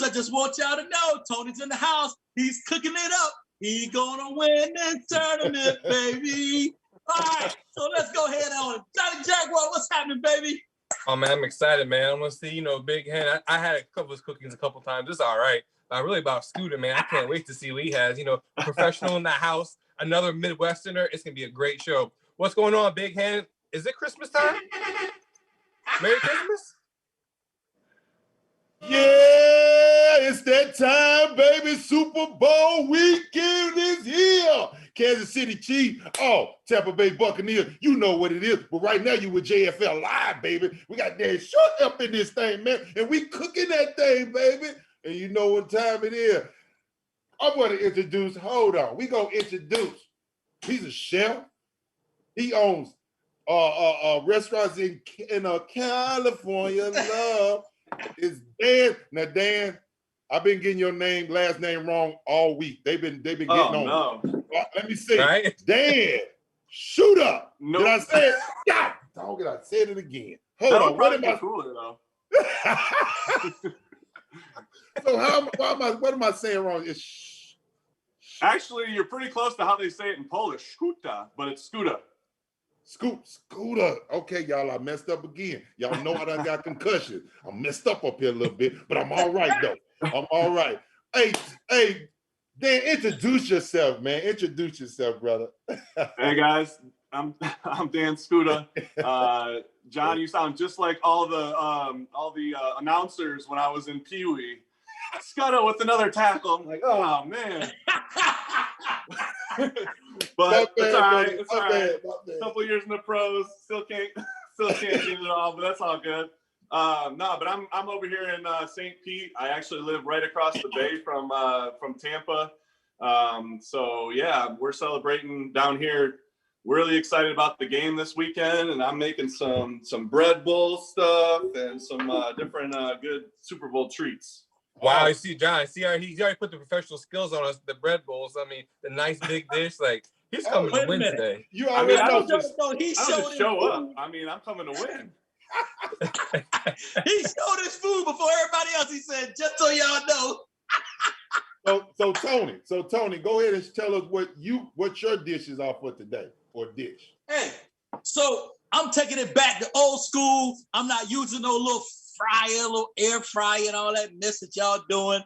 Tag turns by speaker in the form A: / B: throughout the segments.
A: I just want y'all to know, Tony's in the house. He's cooking it up. He's gonna win this tournament, baby. All right, so let's go ahead on. Johnny Jaguar, what's happening, baby?
B: Oh, man, I'm excited, man. I want to see, Big Hen. I had a couple of cookings a couple times. It's all right. Really about Skuta, man. I can't wait to see what he has. A professional in the house, another Midwesterner. It's going to be a great show. What's going on, Big Hen? Is it Christmas time? Merry Christmas?
C: Yeah, it's that time, baby. Super Bowl weekend is here. Kansas City Chiefs, Tampa Bay Buccaneers. You know what it is. But right now, you with JFL Live, baby. We got Dan Skuta up in this thing, man. And we cooking that thing, baby. And you know what time it is. I'm going to introduce, hold on. We going to introduce, he's a chef. He owns restaurants in California, love. It's Dan. Now, Dan, I've been getting your last name wrong all week. They've been getting on me. Let me see. Right? Dan Skuta. Nope. Did I say it? Yeah. Dog, I said it again. Hold on. What am I? Cooler, though. So what am I saying wrong? It's
D: actually, you're pretty close to how they say it in Polish, Skuta, but it's Skuta.
C: Skuta. Okay, y'all, I messed up again. Y'all know I done got concussion. I'm messed up here a little bit, but I'm all right, though. I'm all right. Hey, Dan, introduce yourself, man. Introduce yourself, brother.
D: Hey, guys. I'm Dan Skuta. John, you sound just like all the announcers when I was in Pee Wee. Skuta with another tackle. I'm like, oh man. But it's all right. It's all right. A couple years in the pros, still can't get it all, but that's all good. No, but I'm over here in St. Pete. I actually live right across the bay from Tampa. So yeah, we're celebrating down here. Really excited about the game this weekend, and I'm making some Bread Bowl stuff and some different good Super Bowl treats.
B: Wow, you see, John, he's already put the professional skills on us, the bread bowls. I mean, the nice big dish. Like, he's coming to win today.
C: You already
D: I don't just show up. I mean, I'm coming to win.
A: He showed his food before everybody else. He said, just so y'all know.
C: So Tony, go ahead and tell us what your dishes are for today, or dish.
A: Hey, so I'm taking it back to old school. I'm not using no little fryer, little air fryer and all that mess that y'all doing.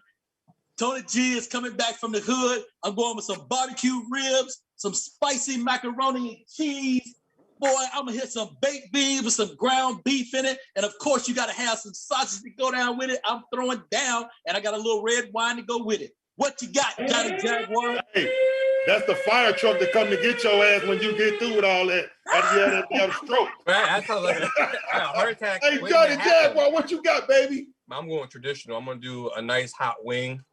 A: Tony G is coming back from the hood. I'm going with some barbecue ribs, some spicy macaroni and cheese. Boy, I'm gonna hit some baked beans with some ground beef in it. And of course, you gotta have some sausage to go down with it. I'm throwing down, and I got a little red wine to go with it. What you got, Johnny Jaguar?
C: Hey, that's the fire truck that come to get your ass when you get through with all that. After you had that damn stroke.
B: Right, I sound like a heart attack.
C: Hey, Johnny Jaguar, what you got, baby?
B: I'm going traditional. I'm going to do a nice hot wing.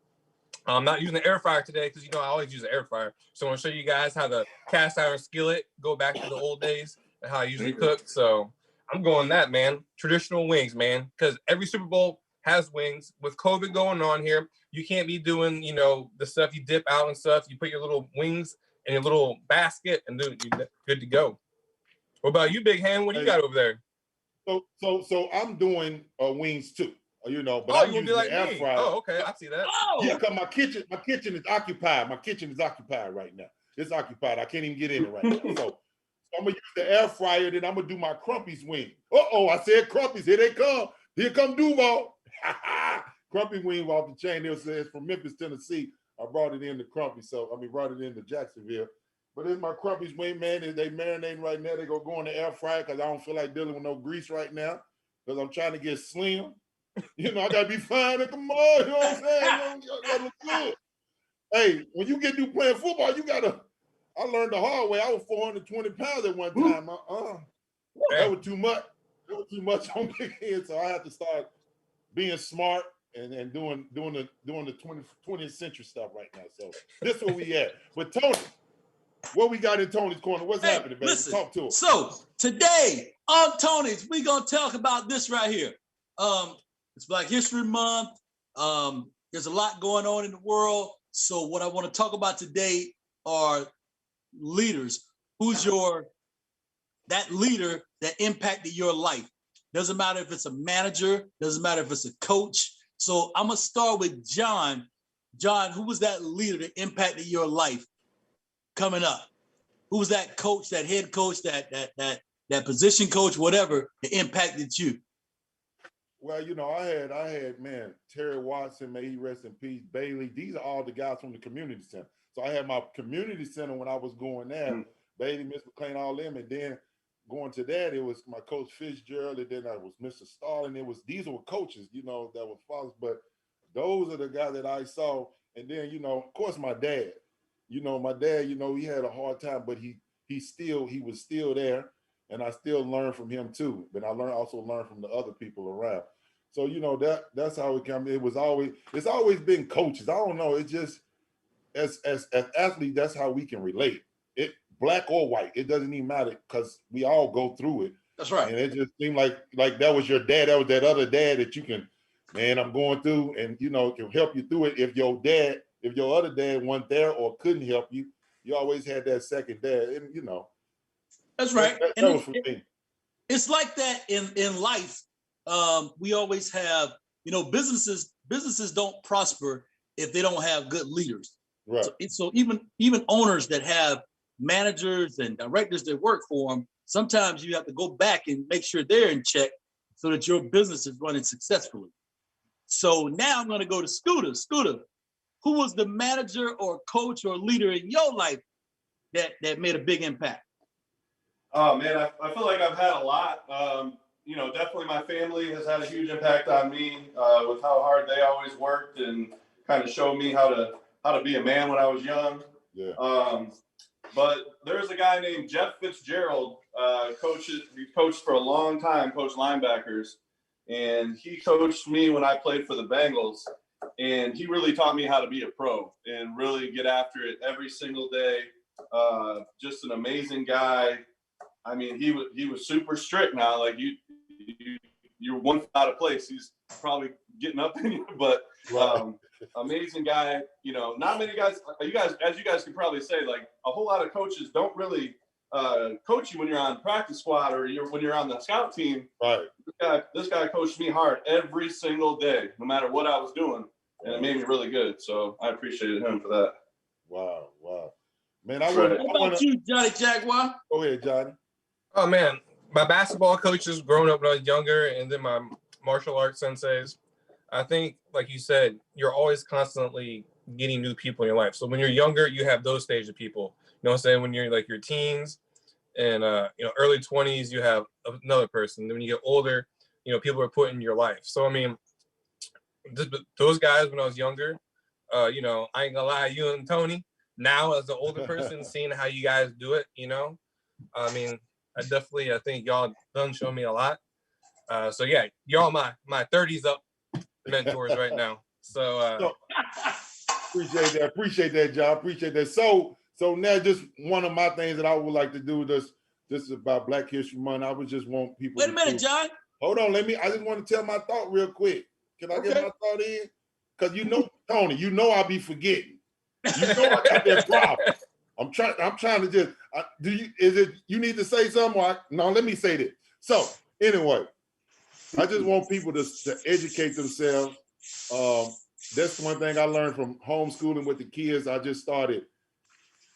B: I'm not using the air fryer today because, I always use the air fryer. So I'm going to show you guys how the cast iron skillet go back to the old days and how I usually cook. So I'm going that, man. Traditional wings, man. Because every Super Bowl has wings. With COVID going on here, you can't be doing, the stuff you dip out and stuff. You put your little wings in your little basket and you're good to go. What about you, Big Hen? What do you got over there?
C: So I'm doing wings too, but I'm using the air fryer.
B: Oh, okay, I see that.
C: Yeah, because my kitchen is occupied. My kitchen is occupied right now. It's occupied. I can't even get in it right now. So I'm gonna use the air fryer. Then I'm gonna do my Crumpy's wing. I said Crumpy's. Here they come. Here come Duval. Crumpy wing off the chain. It says from Memphis, Tennessee. I brought it into Crumpy. Brought it into Jacksonville. But it's my Crumpy's wing, man. They marinating right now. They go in the air fryer because I don't feel like dealing with no grease right now because I'm trying to get slim. I got to be fine and come on. You know what I'm saying? You got to look good. Hey, when you get through playing football, I learned the hard way. I was 420 pounds at one time. That was too much. That was too much on Big Head. So I had to start being smart and doing the 20th century stuff right now. So this is where we at. But Tony, what we got in Tony's corner? What's happening, baby?
A: Listen,
C: talk to us.
A: So today on Tony's, we're gonna talk about this right here. It's Black History Month. There's a lot going on in the world. So what I want to talk about today are leaders. Who's that leader that impacted your life? Doesn't matter if it's a manager, doesn't matter if it's a coach, So I'm gonna start with John. John, who was that leader that impacted your life coming up? Who was that coach, that head coach, that position coach, whatever, that impacted you?
C: Well, I had, man, Terry Watson, may he rest in peace, Bailey. These are all the guys from the community center. So I had my community center when I was going there, Bailey, Miss McClain, all them, and then going to that, it was my coach Fitzgerald, and then I was Mr. Starling. These were coaches, that were fathers, but those are the guys that I saw. And then, of course, my dad. My dad, he had a hard time, but he was still there, and I still learned from him too. But I also learned from the other people around. So that's how it came. It's always been coaches. I don't know. It's just as athletes, that's how we can relate. It black or white, it doesn't even matter because we all go through it.
A: That's right.
C: And it just seemed like that was your dad. That was that other dad that you can, man, I'm going through, and can help you through it. If your other dad wasn't there or couldn't help you, you always had that second dad, and
A: that's right.
C: That was for me.
A: It's like that in life. We always have, businesses don't prosper if they don't have good leaders.
C: Right.
A: So even owners that have managers and directors that work for them, sometimes you have to go back and make sure they're in check so that your business is running successfully. So now I'm going to go to Skuta. Skuta, who was the manager or coach or leader in your life that made a big impact?
D: Oh man, I feel like I've had a lot. Definitely my family has had a huge impact on me with how hard they always worked and kind of showed me how to be a man when I was young.
C: Yeah.
D: But there's a guy named Jeff Fitzgerald, he coached for a long time, coached linebackers, and he coached me when I played for the Bengals, and he really taught me how to be a pro and really get after it every single day. Just an amazing guy. I mean, he was super strict now. Like you're one out of place. He's probably getting up in you, but amazing guy. Not many guys. As you guys can probably say, like a whole lot of coaches don't really coach you when you're on practice squad or when you're on the scout team.
C: Right.
D: This guy coached me hard every single day, no matter what I was doing, and it made me really good. So I appreciated him for that.
C: Wow. Man,
A: What about you, Johnny Jaguar?
C: Go ahead, Johnny.
B: Oh man, my basketball coaches growing up when I was younger, and then my martial arts senseis. I think, like you said, you're always constantly getting new people in your life. So when you're younger, you have those stage of people. You know what I'm saying? When you're like your teens and early 20s, you have another person. Then when you get older, people are put in your life. So I mean, those guys when I was younger, I ain't gonna lie, you and Tony. Now as an older person, seeing how you guys do it, I mean. I think y'all done show me a lot. So yeah, y'all my 30s up mentors right now. So
C: appreciate that, John. Appreciate that. So now just one of my things that I would like to do this is about Black History Month. I would just want people.
A: Wait a minute, John.
C: Hold on, I just want to tell my thought real quick. Can I get my thought in? Because Tony, I'll be forgetting. I got that problem. I'm trying to just. You need to say something? No, let me say this. So anyway, I just want people to educate themselves. That's one thing I learned from homeschooling with the kids. I just started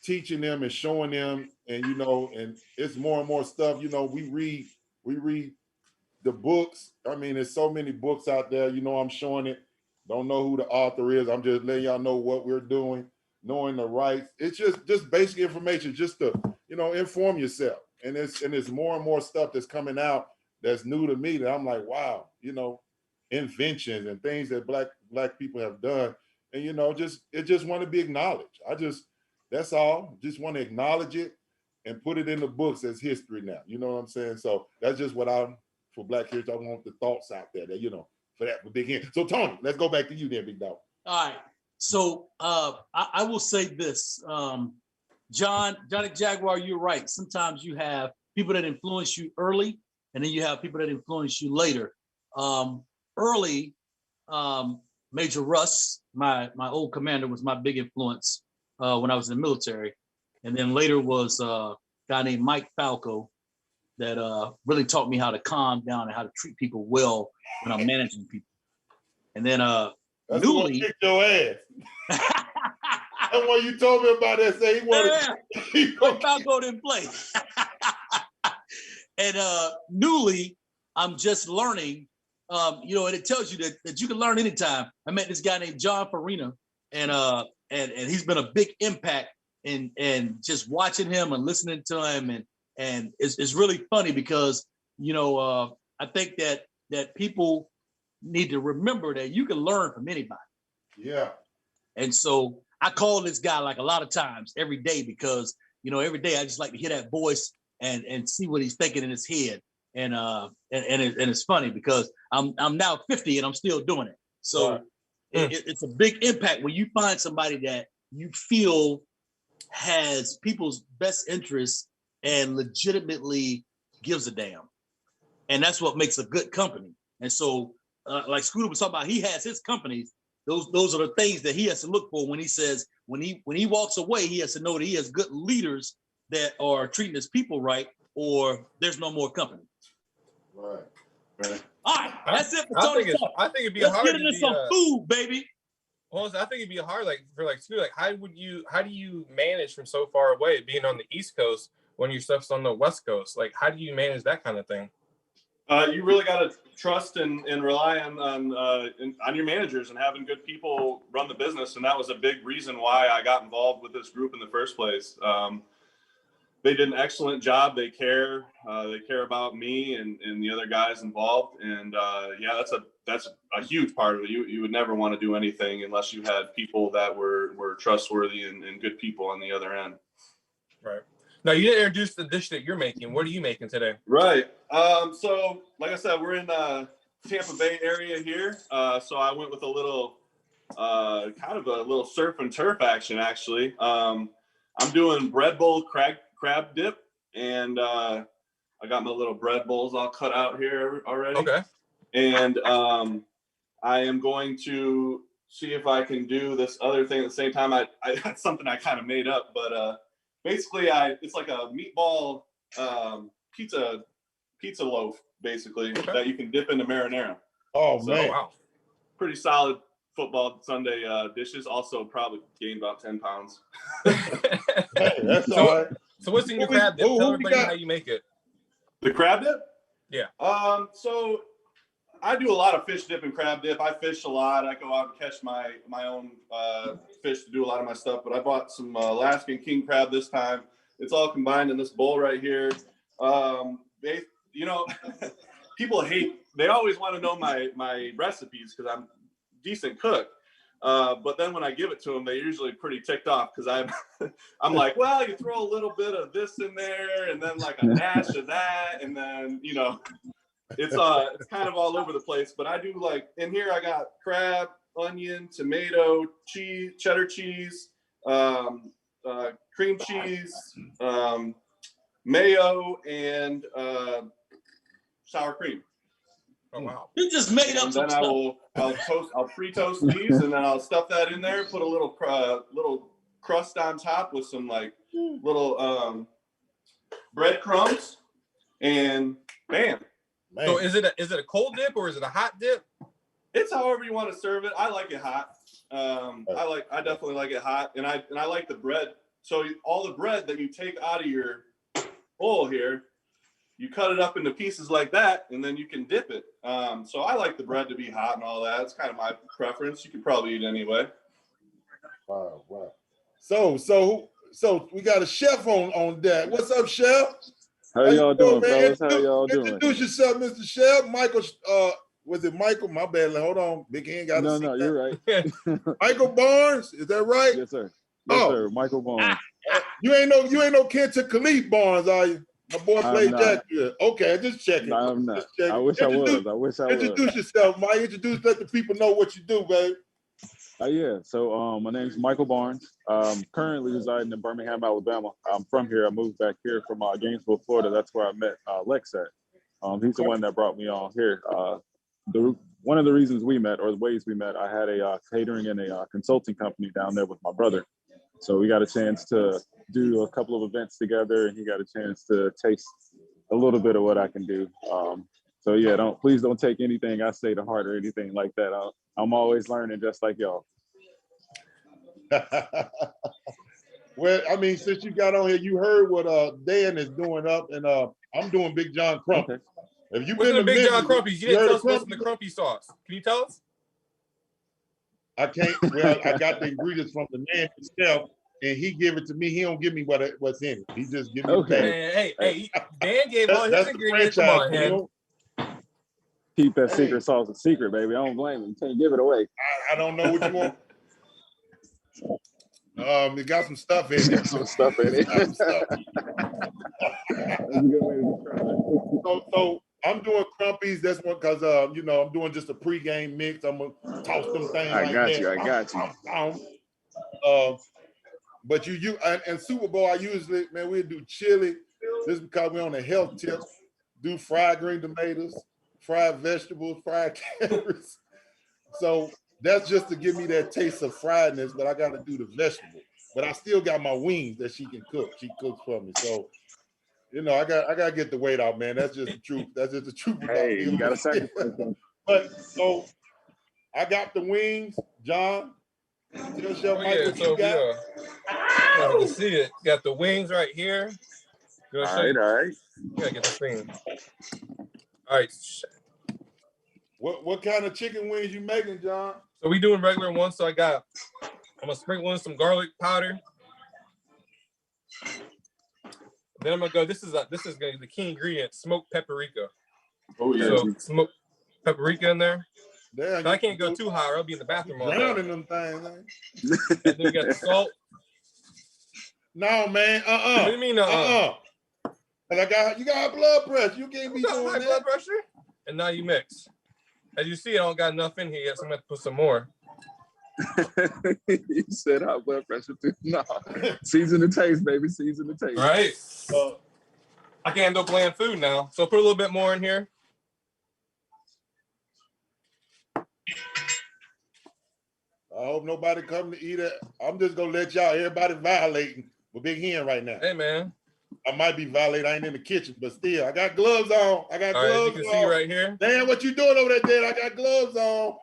C: teaching them and showing them, and and it's more and more stuff. We read the books. I mean, there's so many books out there. I'm showing it. Don't know who the author is. I'm just letting y'all know what we're doing. Knowing the rights, it's just basic information, just to inform yourself. And it's more and more stuff that's coming out that's new to me that I'm like, wow, inventions and things that black people have done, and it just want to be acknowledged. That's all. Just want to acknowledge it and put it in the books as history now. You know what I'm saying? So that's just what for Black History. I want the thoughts out there that for that for big hand. So Tony, let's go back to you then, big dog.
A: All right. So I will say this, Johnny Jaguar, you're right. Sometimes you have people that influence you early, and then you have people that influence you later. Early, Major Russ, my old commander, was my big influence when I was in the military. And then later was a guy named Mike Falco that really taught me how to calm down and how to treat people well when I'm managing people. And then
C: That's the one
A: Newly.
C: kicked your ass. That's what you told me about that. Say he wanted.
A: But Falco didn't play. And Newly, I'm just learning. You know, and it tells you that you can learn anytime. I met this guy named John Farina, and he's been a big impact in just watching him and listening to him, and it's really funny because, you know, I think that people need to remember that you can learn from anybody.
C: Yeah.
A: And so I call this guy like a lot of times every day because, you know, every day I just like to hear that voice and see what he's thinking in his head. And it's funny because I'm now 50 and I'm still doing it. So it's a big impact when you find somebody that you feel has people's best interests and legitimately gives a damn. And that's what makes a good company. And so like Skuta was talking about, he has his companies. Those are the things that he has to look for when he says, when he walks away, he has to know that he has good leaders that are treating his people right, or there's no more company.
C: Right.
A: All right, that's it for Tony Talk.
B: I think it'd be
A: Let's
B: hard
A: get
B: to
A: into
B: be,
A: some food, baby.
B: Well, I think it'd be hard, like for like Skuta, like how do you manage from so far away, being on the East Coast when your stuff's on the West Coast? Like, how do you manage that kind of thing?
D: You really got to trust and rely on your managers and having good people run the business. And that was a big reason why I got involved with this group in the first place. They did an excellent job. They care about me and the other guys involved. And yeah, that's a huge part of it. You would never want to do anything unless you had people that were trustworthy and good people on the other end.
B: Right. Now, you didn't introduce the dish that you're making. What are you making today?
D: Right. So like I said, we're in Tampa Bay area here. So I went with a little, kind of a little surf and turf action, actually. I'm doing bread bowl crab dip, and I got my little bread bowls all cut out here already.
B: Okay.
D: And I am going to see if I can do this other thing at the same time. It's something I kind of made up, but basically it's like a meatball pizza loaf, basically, that you can dip into marinara.
C: Oh, so, man.
B: Wow.
D: Pretty solid football Sunday dishes. Also probably gained about 10 pounds.
C: Hey, that's all right.
B: So what's in your crab dip? Tell everybody how you make it.
D: The crab dip?
B: Yeah.
D: So I do a lot of fish dip and crab dip. I fish a lot. I go out and catch my own fish to do a lot of my stuff. But I bought some Alaskan king crab this time. It's all combined in this bowl right here. People they always want to know my recipes because I'm a decent cook. But then when I give it to them, they're usually pretty ticked off because I'm like, well, you throw a little bit of this in there and then like a dash of that. And then, it's kind of all over the place. But I do like, in here I got crab, onion, tomato, cheese, cheddar cheese, cream cheese, mayo, and sour cream.
B: Oh wow!
A: You just made up some stuff.
D: I'll pre-toast these, and then I'll stuff that in there. Put a little crust on top with some like little breadcrumbs, and bam.
C: Man.
B: So is it a cold dip or is it a hot dip?
D: It's however you want to serve it. I like it hot. I definitely like it hot, and I like the bread. So all the bread that you take out of your bowl here, you cut it up into pieces like that, and then you can dip it. So I like the bread to be hot and all that. It's kind of my preference. You could probably eat anyway.
C: Wow. So we got a chef on deck. What's up, chef?
E: How y'all doing, fellas? How y'all doing?
C: Introduce yourself, Mr. Chef. Michael, was it Michael? My bad. Hold on. Big hand got
E: No, you're right.
C: Michael Barnes, is that right?
E: Yes, sir. Yes, sir. Michael Barnes.
C: You ain't no Kent to Khalif Barnes, are you? My boy played Jack. Okay, just checking.
E: No, I'm not. I wish I was.
C: Introduce yourself, Mike. Let the people know what you do, babe.
E: Yeah. So my name's Michael Barnes. Currently residing in Birmingham, Alabama. I'm from here. I moved back here from Gainesville, Florida. That's where I met Lex at. He's the one that brought me on here. One of the reasons we met, or the ways we met, I had a catering and a consulting company down there with my brother. So we got a chance to do a couple of events together, and he got a chance to taste a little bit of what I can do. So yeah, please don't take anything I say to heart or anything like that. I'm always learning just like y'all.
C: Well, I mean, since you got on here, you heard what Dan is doing up, and I'm doing Big John Crumpy.
E: Okay.
C: If you've
B: What's
C: been
B: in
C: to
B: Big John
C: Memphis,
B: Crumpies? You didn't
C: heard
B: tell
C: of
B: us what's in the
C: Crumpy?
B: crumpy sauce. Can you tell us?
C: I can't. Well, I got the ingredients from the man himself, and he give it to me. He don't give me what's in it. He just give me the bag.
B: Man, hey, Dan gave all his
C: That's the
B: ingredients. Come on,
C: franchise.
B: Hen.
E: Keep that secret sauce a secret, baby. I don't blame him. You can't give it away.
C: I don't know what you want. It got some stuff in it.
E: Some stuff in it.
C: That's a good way to describe it. So I'm doing crumpies. That's one because you know, I'm doing just a pregame mix. I'm gonna toss them things.
E: I
C: like
E: got
C: that.
E: you. I got you.
C: But and Super Bowl, I usually, man, we do chili. Just because we're on a health tip. Do fried green tomatoes, fried vegetables, fried carrots. So that's just to give me that taste of friedness, but I got to do the vegetable. But I still got my wings that she can cook. She cooks for me. So, you know, I got to get the weight out, man. That's just the truth. That's just the truth.
E: Hey, you got to sacrifice them.
C: But so I got the wings, John. Tell Chef Mike what you got.
B: You can see it. Got the wings right here.
E: All right.
B: You gotta get this thing. All right.
C: What kind of chicken wings you making, John?
B: So we doing regular ones. So I'm gonna sprinkle in some garlic powder. Then I'm gonna go. This is gonna be the key ingredient: smoked paprika.
E: Oh yeah.
B: So smoked paprika in there.
C: Damn,
B: So I can't go too high, or I'll be in the bathroom all day.
C: drowning them things, man.
B: And then we got the salt.
C: No, man.
B: What do you mean?
C: And you got blood pressure. You can't be doing
B: high
C: that.
B: blood pressure. And now you mix. As you see, I don't got enough in here yet, so I'm gonna have to put some more.
E: You said high blood pressure too. No. Season the taste, baby. Season the taste.
B: Right. I can't handle bland food now. So put a little bit more in here.
C: I hope nobody come to eat it. I'm just gonna let y'all, everybody violating with Big Hen right now.
B: Hey, man.
C: I might be violating. I ain't in the kitchen, but still, I got gloves on. I got
B: All right,
C: gloves
B: you can
C: on.
B: see right here.
C: Dan, what you doing over there, Dan? I got gloves on.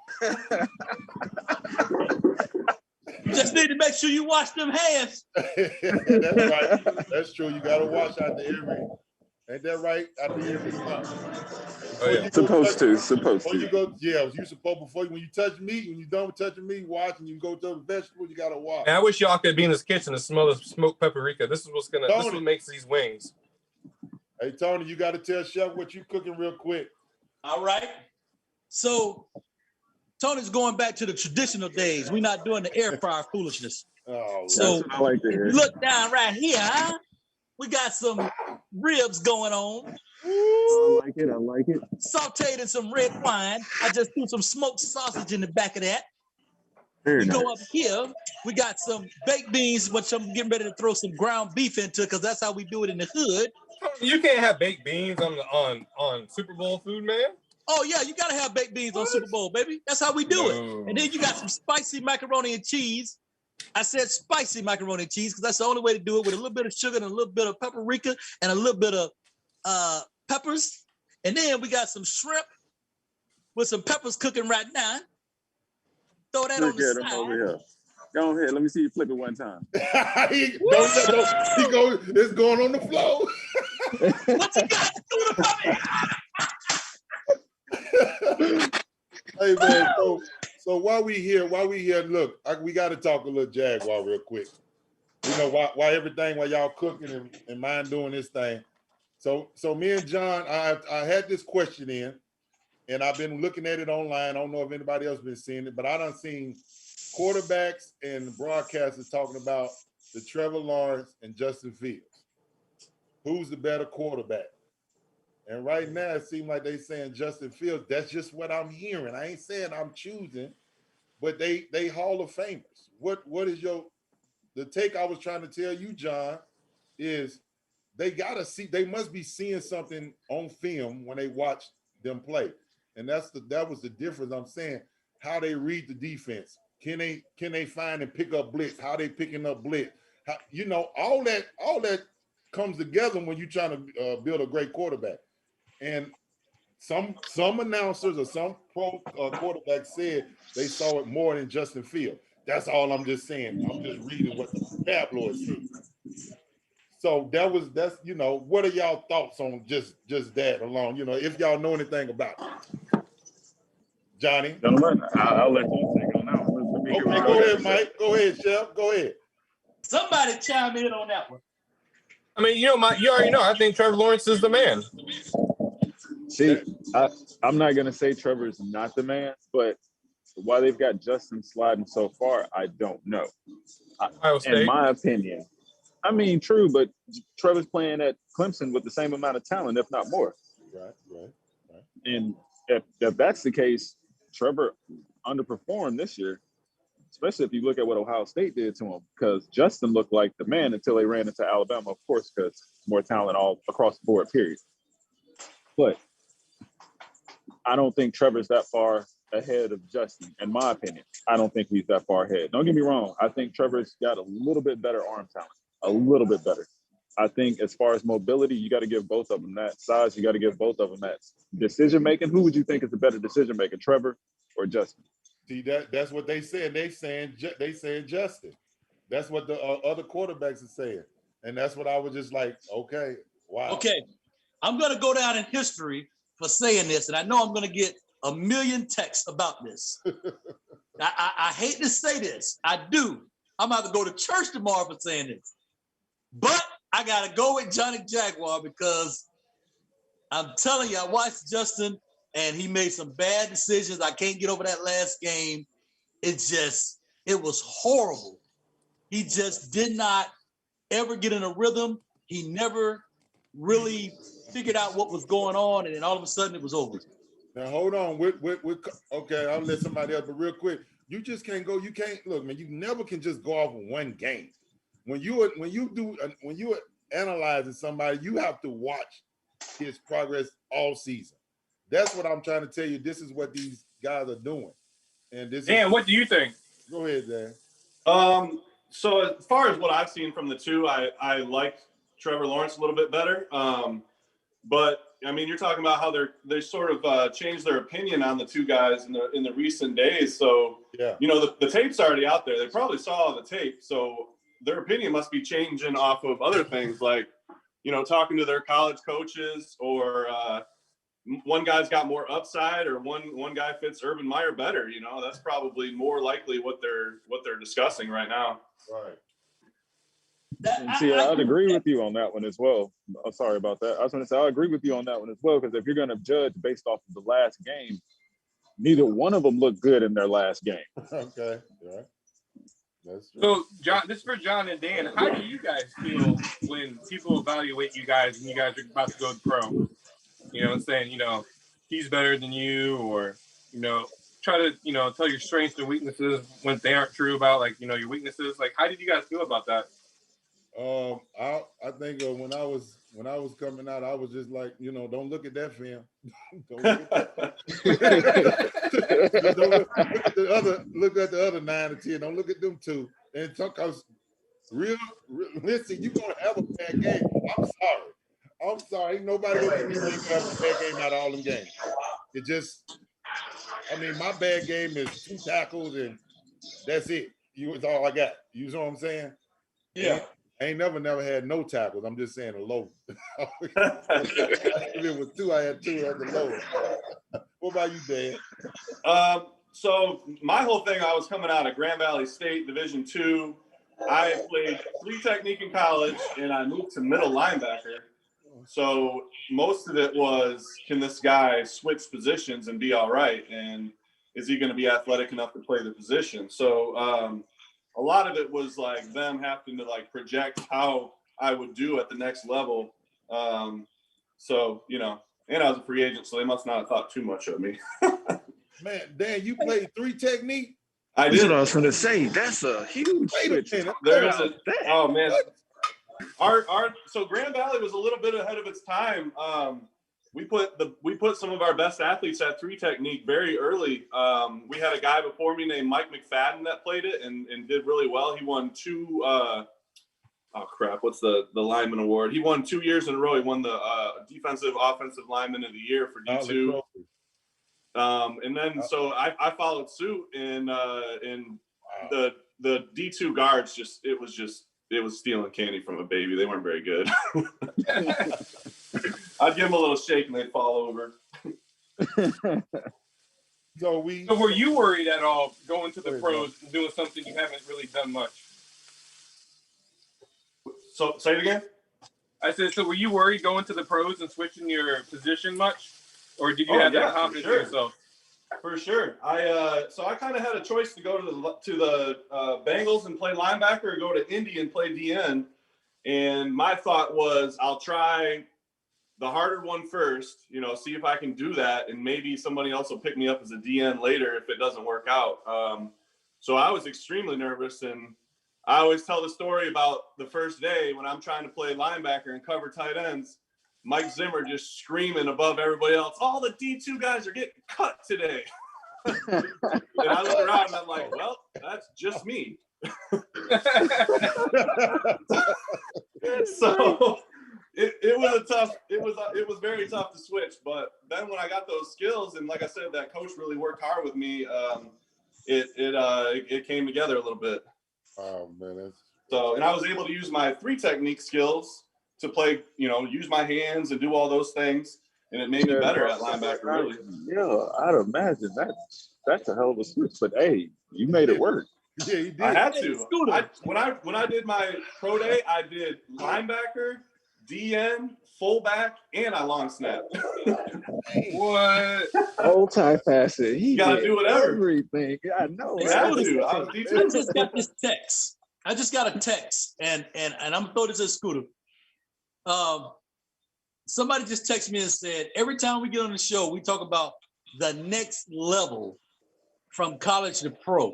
A: You just need to make sure you wash them hands.
C: That's right. That's true. You gotta wash out the every. Ain't that right? Out the every month.
B: Oh, yeah.
E: Supposed to.
C: Before you go, yeah, you supposed when you touch meat, when you done with touching meat, wash, and you go to the vegetables, you gotta wash.
B: And I wish y'all could be in this kitchen and smell the smoked paprika. This is what makes these wings.
C: Hey Tony, you gotta tell Chef what you cooking real quick.
A: All right. So Tony's going back to the traditional days. We're not doing the air fryer foolishness.
C: Oh,
A: So
E: I like to
A: if
E: hear.
A: you look down right here, we got some ribs going on.
E: I like it.
A: Sauteed in some red wine. I just threw some smoked sausage in the back of that.
E: Very
A: We
E: nice.
A: go up here. We got some baked beans, which I'm getting ready to throw some ground beef into because that's how we do it in the hood.
B: You can't have baked beans on Super Bowl food, man.
A: Oh yeah, you gotta have baked beans on Super Bowl, baby. That's how we do it. And then you got some spicy macaroni and cheese. I said spicy macaroni and cheese because that's the only way to do it, with a little bit of sugar and a little bit of paprika and a little bit of peppers. And then we got some shrimp with some peppers cooking right now. Throw that on the side.
E: Over here. Go ahead. Let me see you flip it one time.
C: It's going on the floor.
A: What you got to do about it?
C: Hey man, so while we here, look, we got to talk a little Jaguar real quick. You know, while y'all cooking and mine doing this thing. So me and John, I had this question in, and I've been looking at it online. I don't know if anybody else been seeing it, but I done seen quarterbacks and broadcasters talking about the Trevor Lawrence and Justin Fields. Who's the better quarterback? And right now, it seems like they saying Justin Fields. That's just what I'm hearing. I ain't saying I'm choosing, but they Hall of Famers. What is the take I was trying to tell you, John, is they must be seeing something on film when they watch them play. And that was the difference. I'm saying how they read the defense. Can they find and pick up blitz? How they picking up blitz? How, all that comes together when you're trying to build a great quarterback. And some announcers or some pro quarterbacks said they saw it more than Justin Fields. That's all I'm just saying. I'm just reading what the tabloid said. So that's what are y'all thoughts on just that alone? If y'all know anything about it. Johnny?
E: Gentlemen, I'll let you take on that one.
C: Okay, go ahead, Mike. Go ahead, Chef. Go ahead.
A: Somebody chime in on that one.
B: I mean, you already know. I think Trevor Lawrence is the man.
E: See, I'm not going to say Trevor's not the man, but why they've got Justin sliding so far, I don't know. In my opinion. I mean, true, but Trevor's playing at Clemson with the same amount of talent, if not more.
C: Right.
E: And if that's the case, Trevor underperformed this year, especially if you look at what Ohio State did to him, because Justin looked like the man until they ran into Alabama, of course, because more talent all across the board, period. But I don't think Trevor's that far ahead of Justin, in my opinion. I don't think he's that far ahead. Don't get me wrong. I think Trevor's got a little bit better arm talent, a little bit better. I think as far as mobility, you got to give both of them that. Size, you got to give both of them that. Decision-making, who would you think is the better decision-maker, Trevor or Justin?
C: See, that's what they said. They saying Justin. That's what the other quarterbacks are saying. And that's what I was just like, okay, wow.
A: Okay, I'm going to go down in history for saying this, and I know I'm going to get a million texts about this. I hate to say this. I do. I'm about to go to church tomorrow for saying this. But I got to go with Johnny Jaguar because I'm telling you, I watched Justin, and he made some bad decisions. I can't get over that last game. It was horrible. He just did not ever get in a rhythm. He never really figured out what was going on, and then all of a sudden it was over.
C: Now hold on. Okay, I'll let somebody else, but real quick, you just can't go. You can't look, man. You never can just go off of one game. When you analyzing somebody, you have to watch his progress all season. That's what I'm trying to tell you. This is what these guys are doing. And
B: Dan, what do you think?
C: Go ahead, Dan.
D: So as far as what I've seen from the two, I like Trevor Lawrence a little bit better. But I mean, you're talking about how they sort of changed their opinion on the two guys in the recent days. So
C: yeah,
D: the tape's already out there. They probably saw the tape, so their opinion must be changing off of other things like talking to their college coaches, or one guy's got more upside, or one guy fits Urban Meyer better. That's probably more likely what they're discussing right now.
C: Right.
E: See, I'd agree with you on that one as well. I'm sorry about that. I was going to say, I agree with you on that one as well, because if you're going to judge based off of the last game, neither one of them looked good in their last game.
C: Okay, yeah. That's true.
B: So, John, this is for John and Dan. How do you guys feel when people evaluate you guys and you guys are about to go pro? Saying, he's better than you, or, try to, tell your strengths and weaknesses when they aren't true about, like, your weaknesses. Like, how did you guys feel about that?
C: I think when I was coming out, I was just like, don't look at that film. Don't look at that. Look at the other 9 or 10. Don't look at them 2. And because listen, you're gonna have a bad game. I'm sorry. Ain't nobody gonna have a bad game out of all them games. It just, my bad game is 2 tackles and that's it. It's all I got. You know what I'm saying?
A: Yeah.
C: I ain't never had no tackles. I'm just saying a low. If it was 2, I had 2 at the low. What about you, Dan?
D: So my whole thing, I was coming out of Grand Valley State Division II. I played 3 technique in college, and I moved to middle linebacker. So most of it was, can this guy switch positions and be all right? And is he going to be athletic enough to play the position? So a lot of it was like them having to like project how I would do at the next level. So, and I was a free agent, so they must not have thought too much of me.
C: Man, Dan, you played 3 technique?
D: I did.
E: That's what I was going to say. That's a huge switch.
D: Oh man. So Grand Valley was a little bit ahead of its time. We put some of our best athletes at 3 technique very early. We had a guy before me named Mike McFadden that played it and did really well. He won 2 oh crap, what's the lineman award? He won 2 years in a row. He won the defensive offensive lineman of the year for D2. And then so I followed suit, and the D2 guards it was stealing candy from a baby. They weren't very good. I'd give them a little shake and they'd fall over.
B: So were you worried at all going to the pros and doing something you haven't really done much?
D: So say it again.
B: I said, so were you worried going to the pros and switching your position much, or did you have that confidence in yourself?
D: For sure. So I kind of had a choice to go to the Bengals and play linebacker, or go to Indy and play DN. And my thought was, I'll try the harder one first, see if I can do that, and maybe somebody else will pick me up as a DN later if it doesn't work out. So I was extremely nervous, and I always tell the story about the first day when I'm trying to play linebacker and cover tight ends. Mike Zimmer just screaming above everybody else, all the D2 guys are getting cut today. And I look around and I'm like, well, that's just me. So it was very tough to switch. But then when I got those skills, and like I said, that coach really worked hard with me, it came together a little bit.
C: Oh man.
D: And I was able to use my 3 technique skills to play, use my hands and do all those things, and it made me better at linebacker, really.
E: Yeah, I'd imagine that's a hell of a switch, but hey, you made it work.
C: Yeah, you did.
D: I had to. When I did my pro day, I did linebacker, DN, fullback, and I long snap.
B: What?
E: Multi-facet. He
D: gotta do whatever.
E: Everything. I know.
A: I just got this text. I just got a text, and I'm gonna throw this at Scooter. Somebody just texted me and said, every time we get on the show, we talk about the next level from college to pro.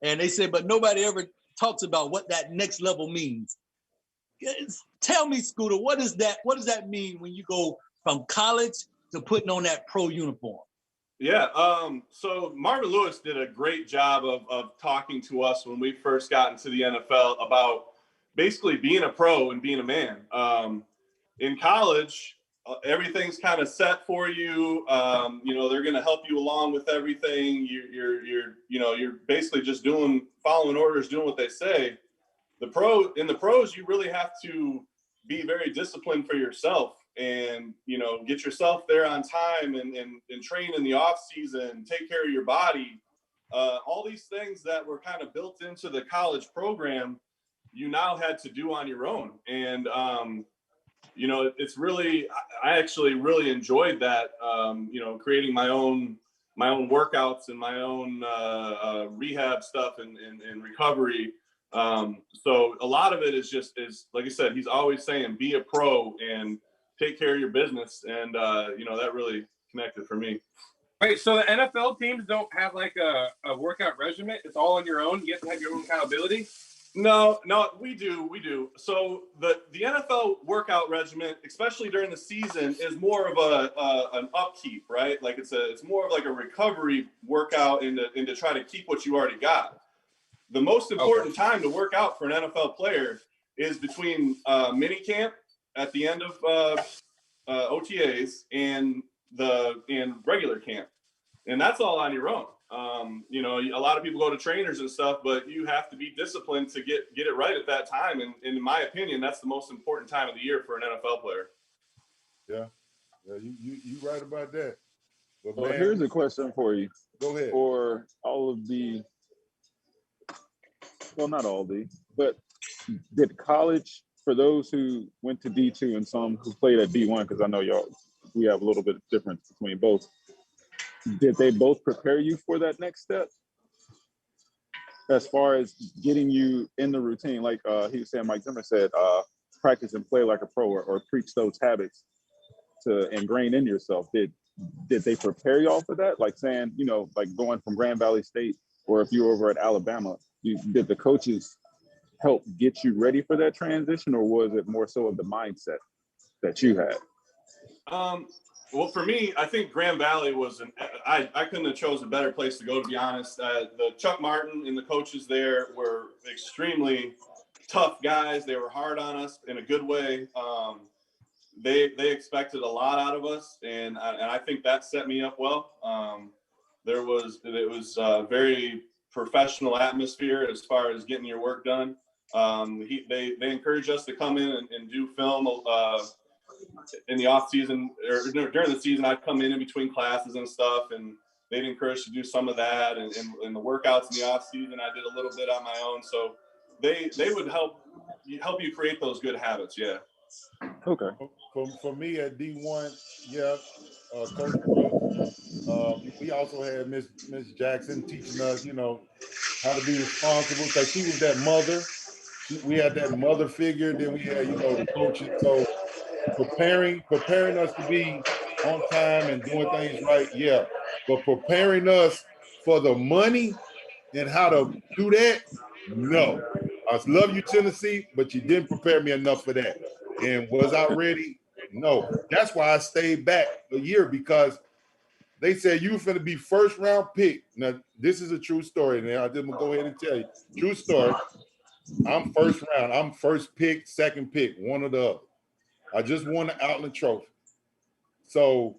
A: And they said, but nobody ever talks about what that next level means. Tell me, Scooter, what does that mean when you go from college to putting on that pro uniform?
D: Yeah, so Marvin Lewis did a great job of talking to us when we first got into the NFL about basically being a pro and being a man. In college, everything's kind of set for you. They're going to help you along with everything. You're basically just following orders, doing what they say. In the pros, you really have to be very disciplined for yourself, and get yourself there on time, and train in the off season, take care of your body. All these things that were kind of built into the college program, you now had to do on your own. And it's really, I actually really enjoyed that, creating my own workouts and my own rehab stuff and recovery. So a lot of it is like I said, he's always saying, be a pro and take care of your business. And, that really connected for me.
B: Wait, so the NFL teams don't have like a workout regimen? It's all on your own? You have to have your own accountability?
D: No, we do. So the NFL workout regimen, especially during the season, is more of an upkeep, right? Like it's more of like a recovery workout and to try to keep what you already got. The most important time to work out for an NFL player is between mini camp at the end of OTAs and regular camp, and that's all on your own. A lot of people go to trainers and stuff, but you have to be disciplined to get it right at that time. And in my opinion, that's the most important time of the year for an NFL player.
C: Yeah, you right about that. But
E: well, here's a question for you.
C: Go ahead.
E: For all of the, well, not all the, but did college, for those who went to D2 and some who played at D1, because I know we have a little bit of difference between both, did they both prepare you for that next step? As far as getting you in the routine, like he was saying, Mike Zimmer said, practice and play like a pro, or preach those habits to ingrain in yourself. Did they prepare y'all for that? Like saying, like going from Grand Valley State, or if you were over at Alabama, did the coaches help get you ready for that transition, or was it more so of the mindset that you had?
D: Well, for me, I think Grand Valley was I couldn't have chosen a better place to go, to be honest. The Chuck Martin and the coaches there were extremely tough guys. They were hard on us in a good way. They expected a lot out of us, and I think that set me up well. It was a very professional atmosphere as far as getting your work done. They encouraged us to come in and do film in the off season or during the season. I'd come in between classes and stuff, and they'd encourage to do some of that. And the workouts in the off season, I did a little bit on my own. So they would help you create those good habits. Yeah.
E: Okay.
C: For me at D1, yeah, Coach Brooks. We also had Miss Jackson teaching us, how to be responsible, because she was that mother. We had that mother figure. Then we had, the coaches. So preparing us to be on time and doing things right, yeah. But preparing us for the money and how to do that, no. I love you, Tennessee, but you didn't prepare me enough for that. And was I ready? No. That's why I stayed back a year, because they said you were going to be first round pick. Now, this is a true story. Now, I'm going to go ahead and tell you. True story. I'm first round. I'm first pick, second pick, one or the other. I just won the Outland Trophy. So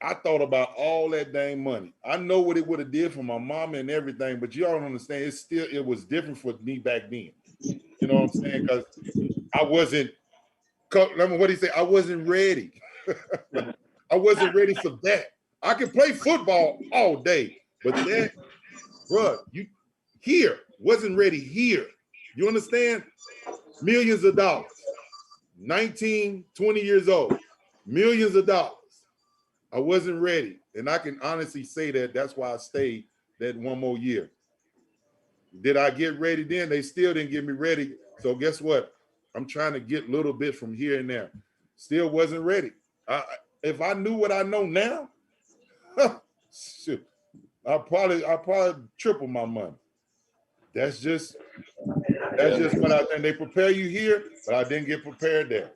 C: I thought about all that dang money. I know what it would have did for my mama and everything, but y'all don't understand. It was different for me back then. You know what I'm saying? Because I wasn't, what do you say? I wasn't ready. I wasn't ready for that. I could play football all day, but that, bruh, wasn't ready here. You understand? Millions of dollars. 19, 20 years old. Millions of dollars. I wasn't ready. And I can honestly say that that's why I stayed that one more year. Did I get ready then? They still didn't get me ready. So guess what? I'm trying to get a little bit from here and there. Still wasn't ready. If I knew what I know now, shoot, I probably triple my money. That's just what I think. They prepare you here, but I didn't get prepared there.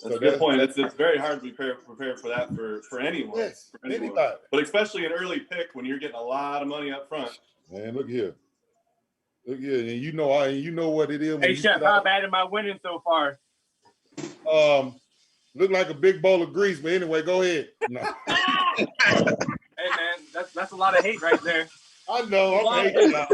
D: That's a good point. It's very hard to be prepared for that for anyone.
C: Yes,
D: for anyone.
C: Anybody.
D: But especially an early pick when you're getting a lot of money up front.
C: Man, look here. Look here, and you know what it is.
F: Hey, Chef, how bad am I winning so far?
C: Look like a big bowl of grease, but anyway, go ahead. No.
F: Hey, man, that's a lot of hate right there.
C: I know. I'm hating now.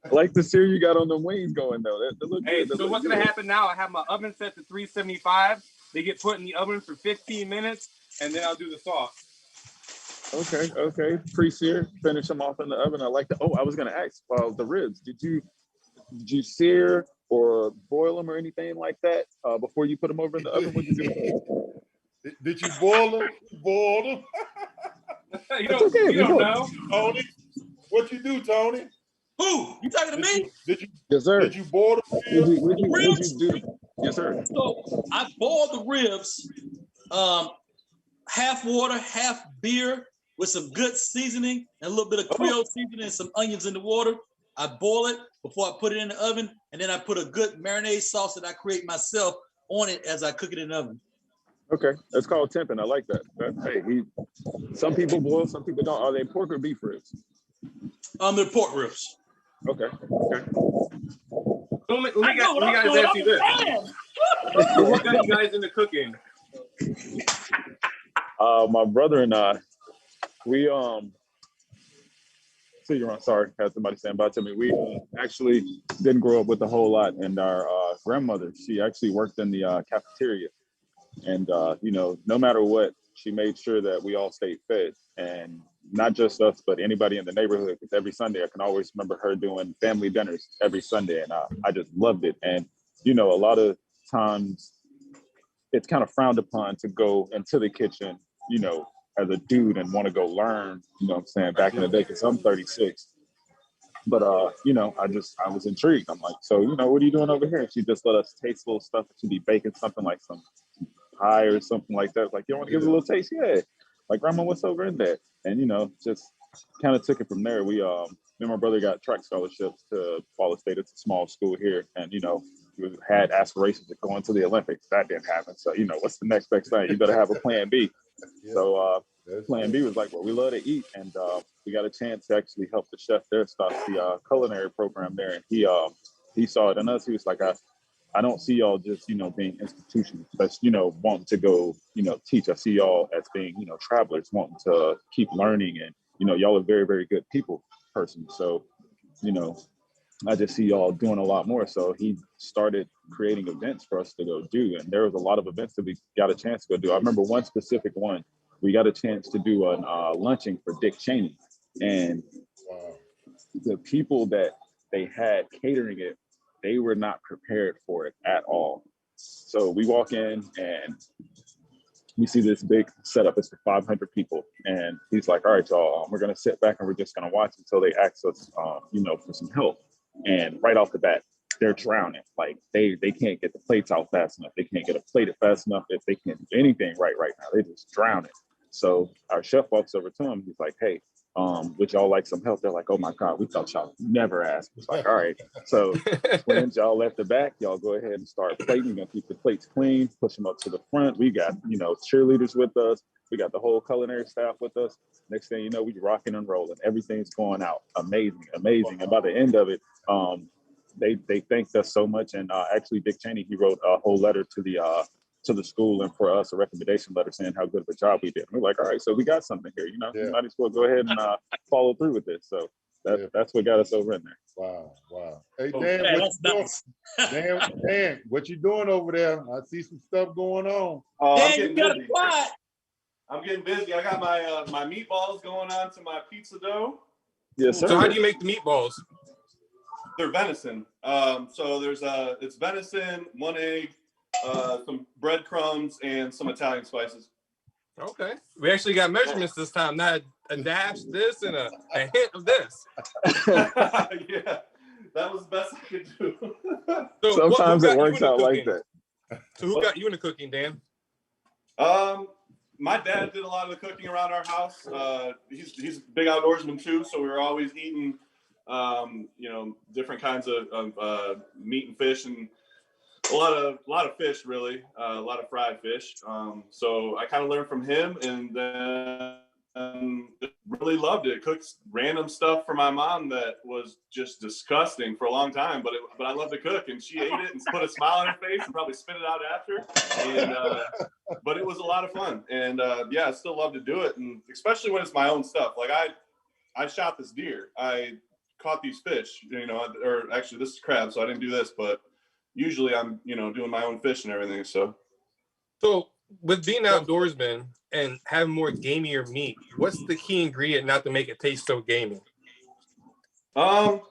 E: I like the sear you got on the wings going though. That look
F: Hey,
E: good.
F: so what's gonna happen now? I have my oven set to 375. They get put in the oven for 15 minutes, and then I'll do the sauce.
E: Okay. Pre-sear, finish them off in the oven. I like that. Oh, I was gonna ask, the ribs. Did you sear or boil them or anything like that before you put them over in the oven? What did you do?
C: Did you boil them? Boil them?
F: you don't know.
C: Tony, what you do, Tony?
A: Who? You talking to me?
E: Yes, sir.
C: Did you boil them?
E: What'd you do? Yes, sir.
A: So I boiled the ribs, half water, half beer, with some good seasoning and a little bit of Creole seasoning and some onions in the water. I boil it before I put it in the oven, and then I put a good marinade sauce that I create myself on it as I cook it in the oven.
E: Okay, that's called temping. I like that. Hey, some people boil, some people don't. Are they pork or beef ribs?
A: They're pork ribs.
E: Okay.
F: Let me guys ask you this. What got you guys into cooking?
E: My brother and I, we sorry, had somebody stand by to me. We actually didn't grow up with a whole lot, and our grandmother, she actually worked in the cafeteria, and no matter what, she made sure that we all stayed fed, and not just us, but anybody in the neighborhood. Because every Sunday, I can always remember her doing family dinners every Sunday, and I just loved it. And a lot of times, it's kind of frowned upon to go into the kitchen, as a dude and want to go learn, what I'm saying, back in the day, because I'm 36. But, I was intrigued. I'm like, so, what are you doing over here? And she just let us taste little stuff. She'd be baking something like some pie or something like that. Like, you want to give it a little taste? Yeah. Like, Grandma, what's over in there? And, just kind of took it from there. Me and my brother got track scholarships to Waller State. It's a small school here. And, we had aspirations of going to the Olympics. That didn't happen. So, what's the next best thing? You better have a plan B. So Plan B was like, well, we love to eat, and we got a chance to actually help the chef there start the culinary program there. And he saw it in us. He was like, I don't see y'all just, being institutions, but, wanting to go, teach. I see y'all as being, travelers, wanting to keep learning. And, y'all are very, very good people person. So, I just see y'all doing a lot more. So he started creating events for us to go do. And there was a lot of events that we got a chance to go do. I remember one specific one. We got a chance to do a luncheon for Dick Cheney. And the people that they had catering it, they were not prepared for it at all. So we walk in and we see this big setup. It's for 500 people. And he's like, all right, y'all, we're going to sit back and we're just going to watch until they ask us, for some help. And right off the bat, they're drowning. Like they can't get the plates out fast enough. They can't get a plate fast enough. If they can't do anything right now, they just drowning. So our chef walks over to him. He's like, hey, would y'all like some help? They're like, oh my God, we thought y'all never asked. It's like, all right. So when y'all left the back, y'all go ahead and start plating. You're gonna keep the plates clean, push them up to the front. We got, cheerleaders with us. We got the whole culinary staff with us. Next thing you know, we rocking and rolling. Everything's going out. Amazing. And by the end of it, they thanked us so much. And actually Dick Cheney, he wrote a whole letter to the school and for us a recommendation letter saying how good of a job we did. We're like, all right, so we got something here, we might as well go ahead and follow through with this. So that's what got us over in there.
C: Wow. Hey, Dan, Dan, what you doing over there? I see some stuff going on.
A: Dan, you got it quiet.
D: I'm getting busy. I got my meatballs going on to my pizza dough.
E: Yes, sir.
B: So how do you make the meatballs?
D: They're venison. So it's venison, 1 egg, some breadcrumbs, and some Italian spices.
B: Okay. We actually got measurements this time, not a dash this and a hint of this.
D: Yeah, that was the best I could do.
B: So
E: sometimes it works out like that.
B: So who got you into cooking, Dan?
D: My dad did a lot of the cooking around our house. He's a big outdoorsman too, so we were always eating, different kinds of meat and fish, and a lot of fish, really, a lot of fried fish. So I kind of learned from him, and then really loved it. Cooked random stuff for my mom that was just disgusting for a long time, but I love to cook, and she ate it and put a smile on her face and probably spit it out after. And but it was a lot of fun, and I still love to do it, and especially when it's my own stuff. Like I shot this deer, I caught these fish, or actually this is crab, so I didn't do this, but usually I'm, doing my own fish and everything. So
B: with being outdoorsman and having more gamier meat, what's the key ingredient not to make it taste so gamey?
D: Well,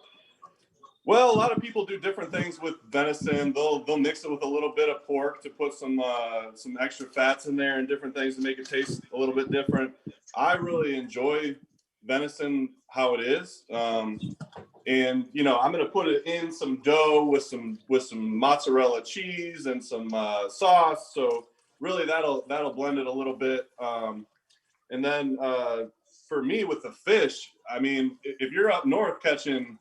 D: a lot of people do different things with venison. They'll mix it with a little bit of pork to put some extra fats in there and different things to make it taste a little bit different. I really enjoy venison how it is. And I'm gonna put it in some dough with some mozzarella cheese and some sauce. So really that'll blend it a little bit. And then for me with the fish, I mean, if you're up north catching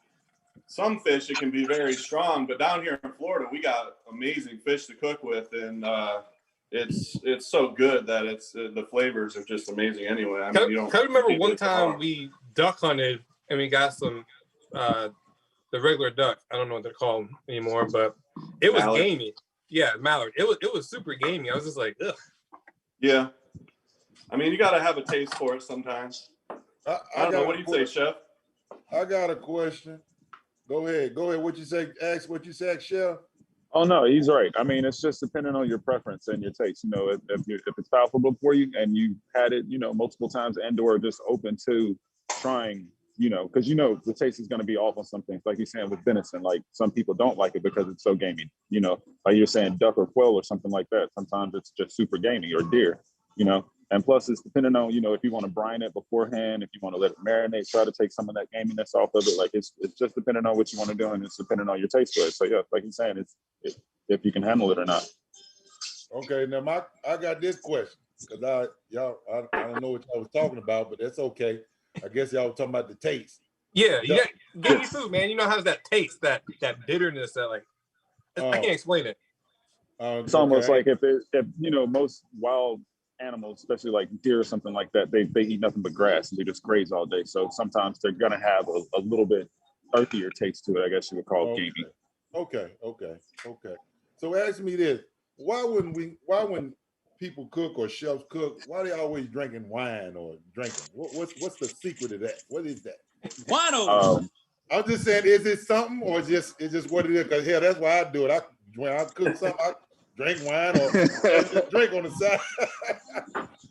D: some fish, it can be very strong. But down here in Florida, we got amazing fish to cook with, and it's so good that the flavors are just amazing. Anyway, I
B: remember one time we duck hunted and we got some. The regular duck. I don't know what they're called anymore, but it was
D: mallard.
B: Gamey. Yeah, mallard. It was super gamey. I was just like, ugh.
D: Yeah. I mean, you got to have a taste for it sometimes. I don't know. What do you say, Chef?
C: I got a question. Go ahead. What you say? Ask what you said, Chef.
E: Oh no, he's right. I mean, it's just depending on your preference and your taste. If it's palatable for you and you had it, multiple times and/or just open to trying. Because the taste is going to be off on some things. Like you're saying with venison, like some people don't like it because it's so gamey. Like you're saying duck or quail or something like that. Sometimes it's just super gamey, or deer. And plus it's depending on if you want to brine it beforehand, if you want to let it marinate, try to take some of that gaminess off of it. Like it's just depending on what you want to do, and it's depending on your taste for it. So yeah, like you're saying, it's if you can handle it or not.
C: Okay, now I got this question because I don't know what y'all was talking about, but that's okay. I guess y'all were talking about the taste.
B: Yeah, gamey food, man. How does that taste? That bitterness, that I can't explain it.
E: It's almost like if most wild animals, especially like deer or something like that, they eat nothing but grass and they just graze all day. So sometimes they're gonna have a little bit earthier taste to it, I guess you would call it gamey.
C: Okay. So ask me this: why when people cook or chefs cook, why they always drinking wine or drinking? What's the secret of that? What is that?
A: Wino.
C: I'm just saying, is it something or it's just what it is? Because hell, that's why I do it. When I cook something, I drink wine or just drink on the side.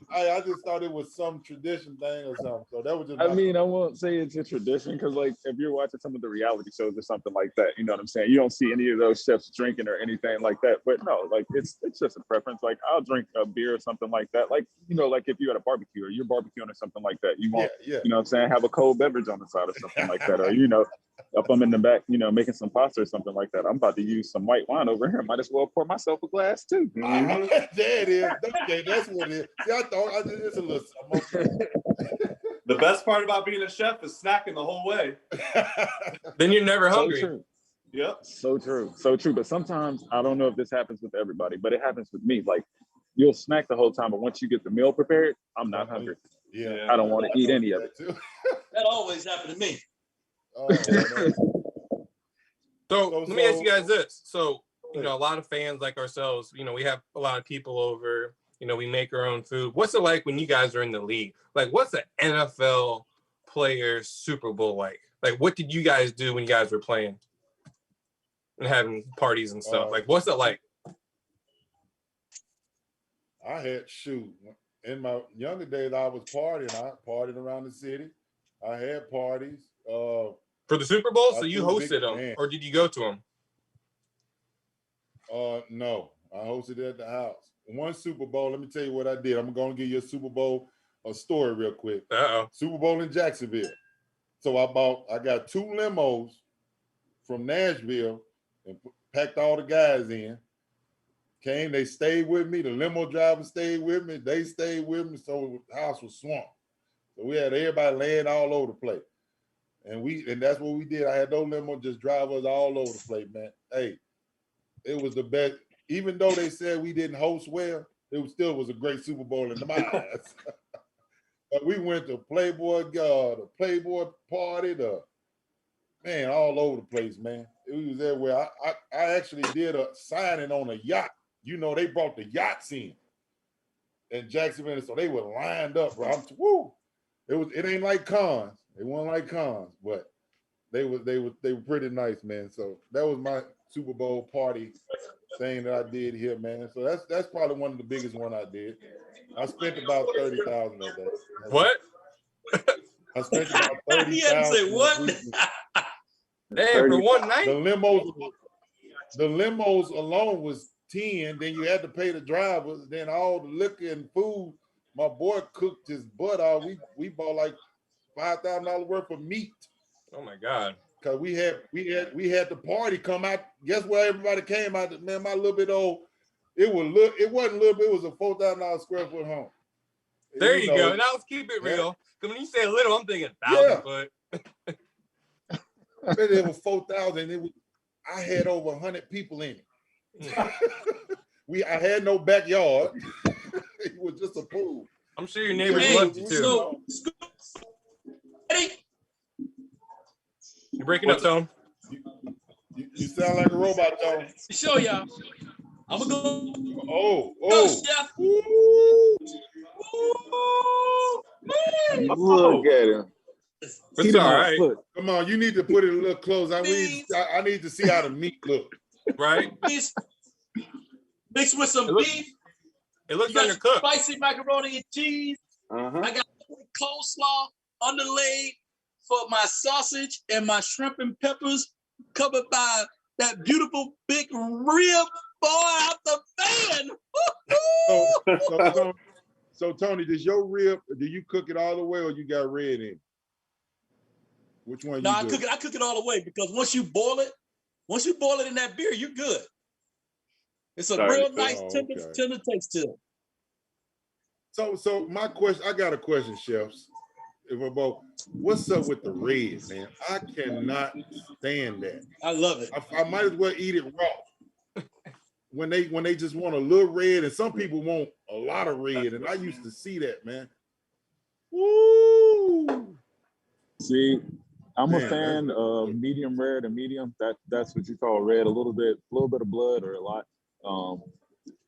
C: I just thought it was some tradition thing or something. So that was just.
E: I mean, I won't say it's a tradition because, like, if you're watching some of the reality shows or something like that, you know what I'm saying? You don't see any of those chefs drinking or anything like that. But no, like, it's just a preference. Like, I'll drink a beer or something like that. Like, you know, like if you're at a barbecue or you're barbecuing or something like that, you want, you know what I'm saying, have a cold beverage on the side or something like that. Or, you know, if I'm in the back, you know, making some pasta or something like that, I'm about to use some white wine over here. Might as well pour myself a glass too.
C: There it is. Okay, that's what it is. See, I thought it's a little something.
D: The best part about being a chef is snacking the whole way.
B: Then you're never hungry.
E: So true.
D: Yep.
E: So true. But sometimes, I don't know if this happens with everybody, but it happens with me. Like, you'll snack the whole time, but once you get the meal prepared, I'm not hungry.
C: Yeah.
E: I don't want to eat any of it.
A: That always happened to me.
B: So let me ask you guys this. So, you know, a lot of fans like ourselves, you know, we have a lot of people over, you know, we make our own food. What's it like when you guys are in the league? Like, what's an NFL player Super Bowl like? Like, what did you guys do when you guys were playing and having parties and stuff? Like, what's it like?
C: I had in my younger days, I was partying. I partied around the city. I had parties.
B: For the Super Bowl? So you hosted them, or did you go to them?
C: No, I hosted it at the house. One Super Bowl, let me tell you what I did. I'm going to give you a Super Bowl story real quick. Super Bowl in Jacksonville. So I got 2 limos from Nashville and packed all the guys in. They stayed with me. The limo driver stayed with me. They stayed with me. So the house was swamped. So we had everybody laying all over the place. And that's what we did. I had those limos just drive us all over the place, man. Hey, it was the best. Even though they said we didn't host well, it still was a great Super Bowl in my eyes. But we went to the Playboy party, all over the place, man. It was everywhere. I actually did a signing on a yacht. You know, they brought the yachts in Jacksonville, so they were lined up, bro. It ain't like cons. They weren't like cons, but they were pretty nice, man. So that was my Super Bowl party thing that I did here, man. So that's probably one of the biggest one I did. I spent about $30,000 of that.
B: What?
C: I spent about $30,000.
A: He had to say what?
B: Damn, for one night?
C: The limos alone was 10. Then you had to pay the drivers. Then all the liquor and food. My boy cooked his butt off. We bought like $5,000 worth of meat.
B: Oh my God.
C: Cause we had the party come out. Guess where everybody came out? Man, my little bit old. It wasn't little bit. It was a $4,000 square foot home.
B: There you go. Now let's keep it real. Because when you say little, I'm thinking 1,000 foot.
C: It was 4,000. I had over 100 people in it. I had no backyard. It was just a pool.
B: I'm sure your neighbors loved you too.
A: So,
B: you're breaking up, Tone.
C: You sound like a robot, Tone.
A: Show y'all. I'm gonna go.
C: Oh.
A: Chef.
E: Look at him.
B: It's all right.
C: Come on, you need to put it a little closer. I need to see how the meat look.
B: Right?
A: Mixed with some beef.
B: It looks undercooked.
A: Spicy macaroni and cheese. I got coleslaw underlaid for my sausage and my shrimp and peppers, covered by that beautiful big rib boy out the van.
C: So Tony, does your rib? Do you cook it all the way, or you got red in it? Which one?
A: No, I cook it all the way, because once you boil it in that beer, you're good. It's a real nice tender taste to it.
C: So my question, I got a question, chefs. What's up with the red, man? I cannot stand that.
A: I love it.
C: I might as well eat it raw. when they just want a little red, and some people want a lot of red, and I used to see that, man. Woo!
E: See, I'm a
C: Man,
E: fan of medium rare to medium. That's what you call red. A little bit of blood or a lot.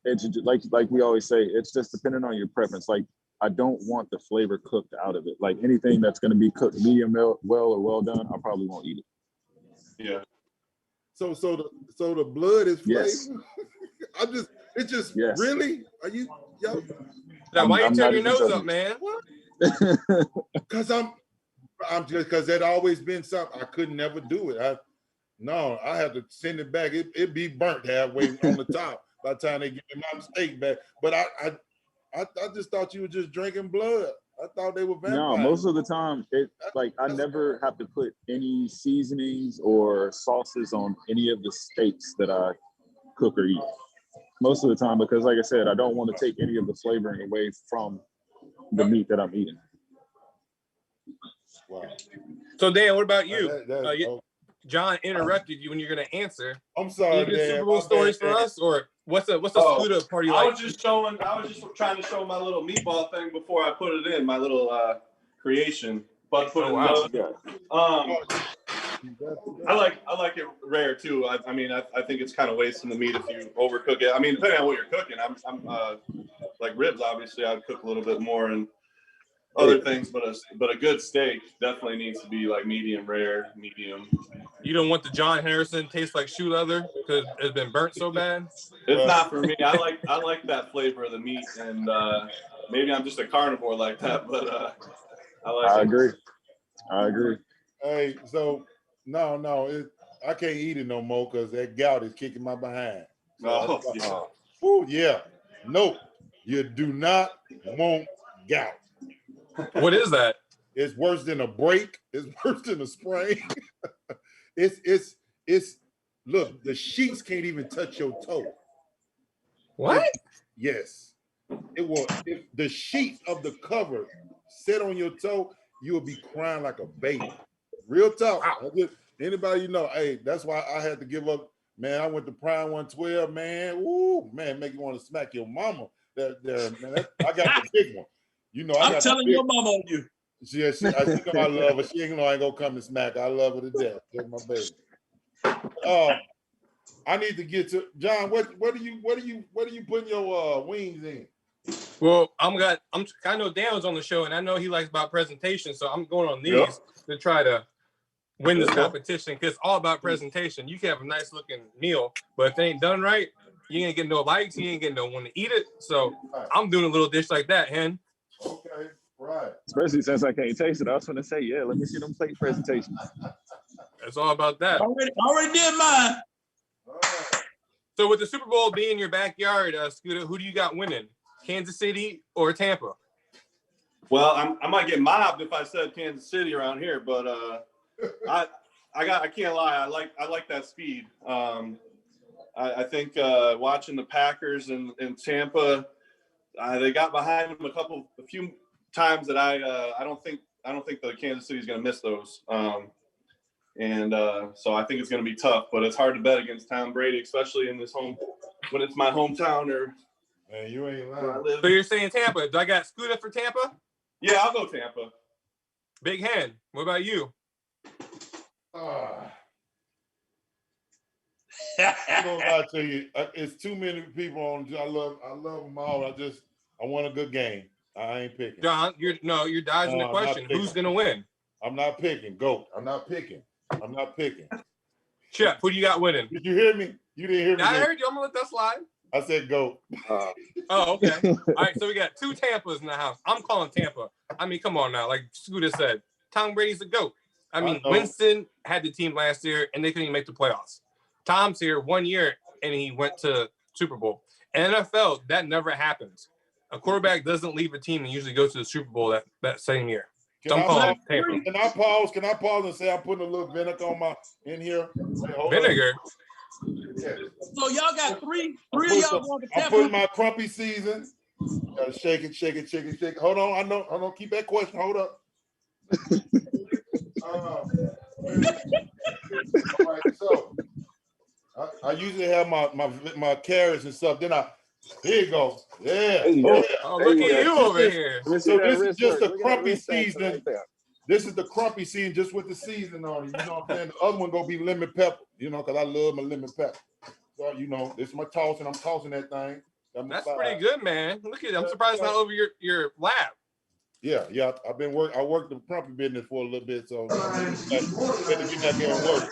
E: It's just, like we always say, it's just depending on your preference. Like, I don't want the flavor cooked out of it. Like, anything that's going to be cooked medium well or well done, I probably won't eat it.
D: Yeah.
C: So the blood is flavor.
E: Yes.
C: It's just
E: Yes.
C: really? Are you yo?
B: Now, why you
E: I'm
B: turn
E: not
B: your
E: even
B: nose
E: joking.
B: up, man?
C: Because I'm just because that always been something I could never do it. I have to send it back. It'd be burnt halfway on the top by the time they give me my steak back. But I just thought you were just drinking blood. I thought they were vampires.
E: No, most of the time, I never have to put any seasonings or sauces on any of the steaks that I cook or eat. Most of the time, because like I said, I don't want to take any of the flavoring away from the meat that I'm eating.
C: Wow.
B: So, Dan, what about you?
C: Oh,
B: John interrupted you when you're going to answer.
C: I'm sorry,
B: Can you get
C: Dan.
B: Super Bowl
C: My
B: stories
C: bad,
B: for
C: Dan.
B: us, or what's a
D: Oh,
B: Skuta party
D: I
B: like?
D: was just trying to show my little meatball thing before I put it in, my little creation. But put it in
B: wow.
D: the I like it rare too. I mean, I think it's kind of wasting the meat if you overcook it. I mean, depending on what you're cooking, I'm like ribs. Obviously, I'd cook a little bit more and other things, but a good steak definitely needs to be like medium rare, medium.
B: You don't want the John Henderson taste like shoe leather because it's been burnt so bad?
D: It's not for me. I like that flavor of the meat, and maybe I'm just a carnivore like that, but I
E: agree. I agree.
C: Hey, so no, I can't eat it no more because that gout is kicking my behind. So yeah. Nope. You do not want gout.
B: What is that?
C: It's worse than a break. It's worse than a sprain. It's look, the sheets can't even touch your toe.
B: What?
C: Yes. It will. If the sheets of the cover sit on your toe, you will be crying like a baby. Real talk. Anybody you know, hey, that's why I had to give up. Man, I went to Prime 112, man. Woo, man, make you want to smack your mama. Man, I got the big one. You know,
A: I'm telling your mama on you.
C: Yeah, I know I love her. She ain't know I ain't gonna come and smack her. I love her to death. That's my baby. I need to get to John. What do you putting your wings in?
B: Well, I know Dan was on the show, and I know he likes about presentation, so I'm going on these to try to win this competition because it's all about presentation. You can have a nice looking meal, but if it ain't done right, you ain't getting no likes, you ain't getting no one to eat it. So I'm doing a little dish like that, Hen.
C: Okay, right.
E: Especially since I can't taste it, I was going to say, yeah, let me see them plate presentations.
B: It's all about that.
A: Already did mine.
C: Right.
B: So with the Super Bowl being in your backyard, Skuta, who do you got winning? Kansas City or Tampa?
D: Well, I might get mobbed if I said Kansas City around here, but I can't lie. I like that speed. I think watching the Packers in Tampa, they got behind them a few times that I don't think the Kansas City is going to miss those. So I think it's going to be tough, but it's hard to bet against Tom Brady, especially in this when it's my hometown or.
C: Man, you ain't lying.
D: Where I live.
B: So you're saying Tampa? Do I got Skuta for Tampa?
D: Yeah, I'll go Tampa.
B: Big Hen. What about you?
C: I'm gonna lie to you. It's too many people on. I love them all. I want a good game. I ain't picking.
B: John, you're dodging the question. Who's gonna win?
C: I'm not picking. Goat. I'm not picking.
B: Chef, who do you got winning?
C: Did you hear me? You didn't hear me.
B: I heard you. I'm gonna let that slide.
C: I said goat.
B: Oh, okay. All right, so we got two Tampas in the house. I'm calling Tampa. I mean, come on now. Like Skuta said, Tom Brady's the GOAT. I mean, Winston had the team last year, and they couldn't even make the playoffs. Tom's here 1 year, and he went to Super Bowl. In NFL, that never happens. A quarterback doesn't leave a team and usually goes to the Super Bowl that same year. So I'm calling Tampa.
C: Can I pause and say I'm putting a little vinegar in here?
B: Vinegar?
C: Yeah.
A: So y'all got three of y'all going to Tampa.
C: I'm putting my crumpy season. Gotta shake it. Hold on. Keep that question. Hold up. All right, so I usually have my carrots and stuff. Then here you go. Yeah.
B: Oh, look at you over here.
C: So this is just the crumpy season. This is the crumpy season just with the season on it. You know what I'm saying? The other one gonna be lemon pepper, you know, because I love my lemon pepper. So, you know, this is my tossing. I'm tossing that thing.
B: That's pretty good, man. Look at it. I'm surprised it's not over your lap.
C: Yeah. I worked the crumpy business for a little bit, so I had to get back there and work.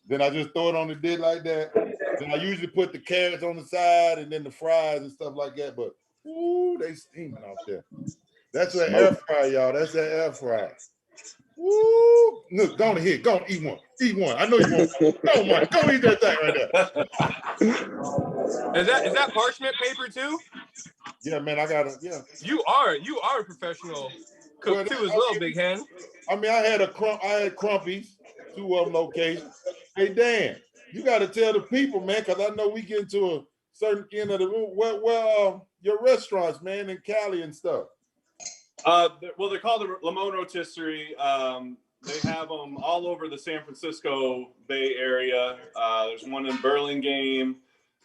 C: Then I just throw it on the dish like that. Then I usually put the carrots on the side and then the fries and stuff like that. But ooh, they steaming out there. That's an air fryer, y'all. That's that air fryer. Woo! Look, go on here. Go on, eat one. Eat one. I know you want one. Go eat that thing right there.
B: Is that parchment paper too?
C: Yeah, man, I got it. Yeah.
B: You are a professional cook too as well, Big Hen.
C: I mean, I had crumpies, 2 of them locations. Hey, Dan, you got to tell the people, man, because I know we get into a certain end of the room. Where your restaurants, man, in Cali and stuff?
D: Well, they're called the Limon Rotisserie. They have them all over the San Francisco Bay Area. There's one in Burlingame,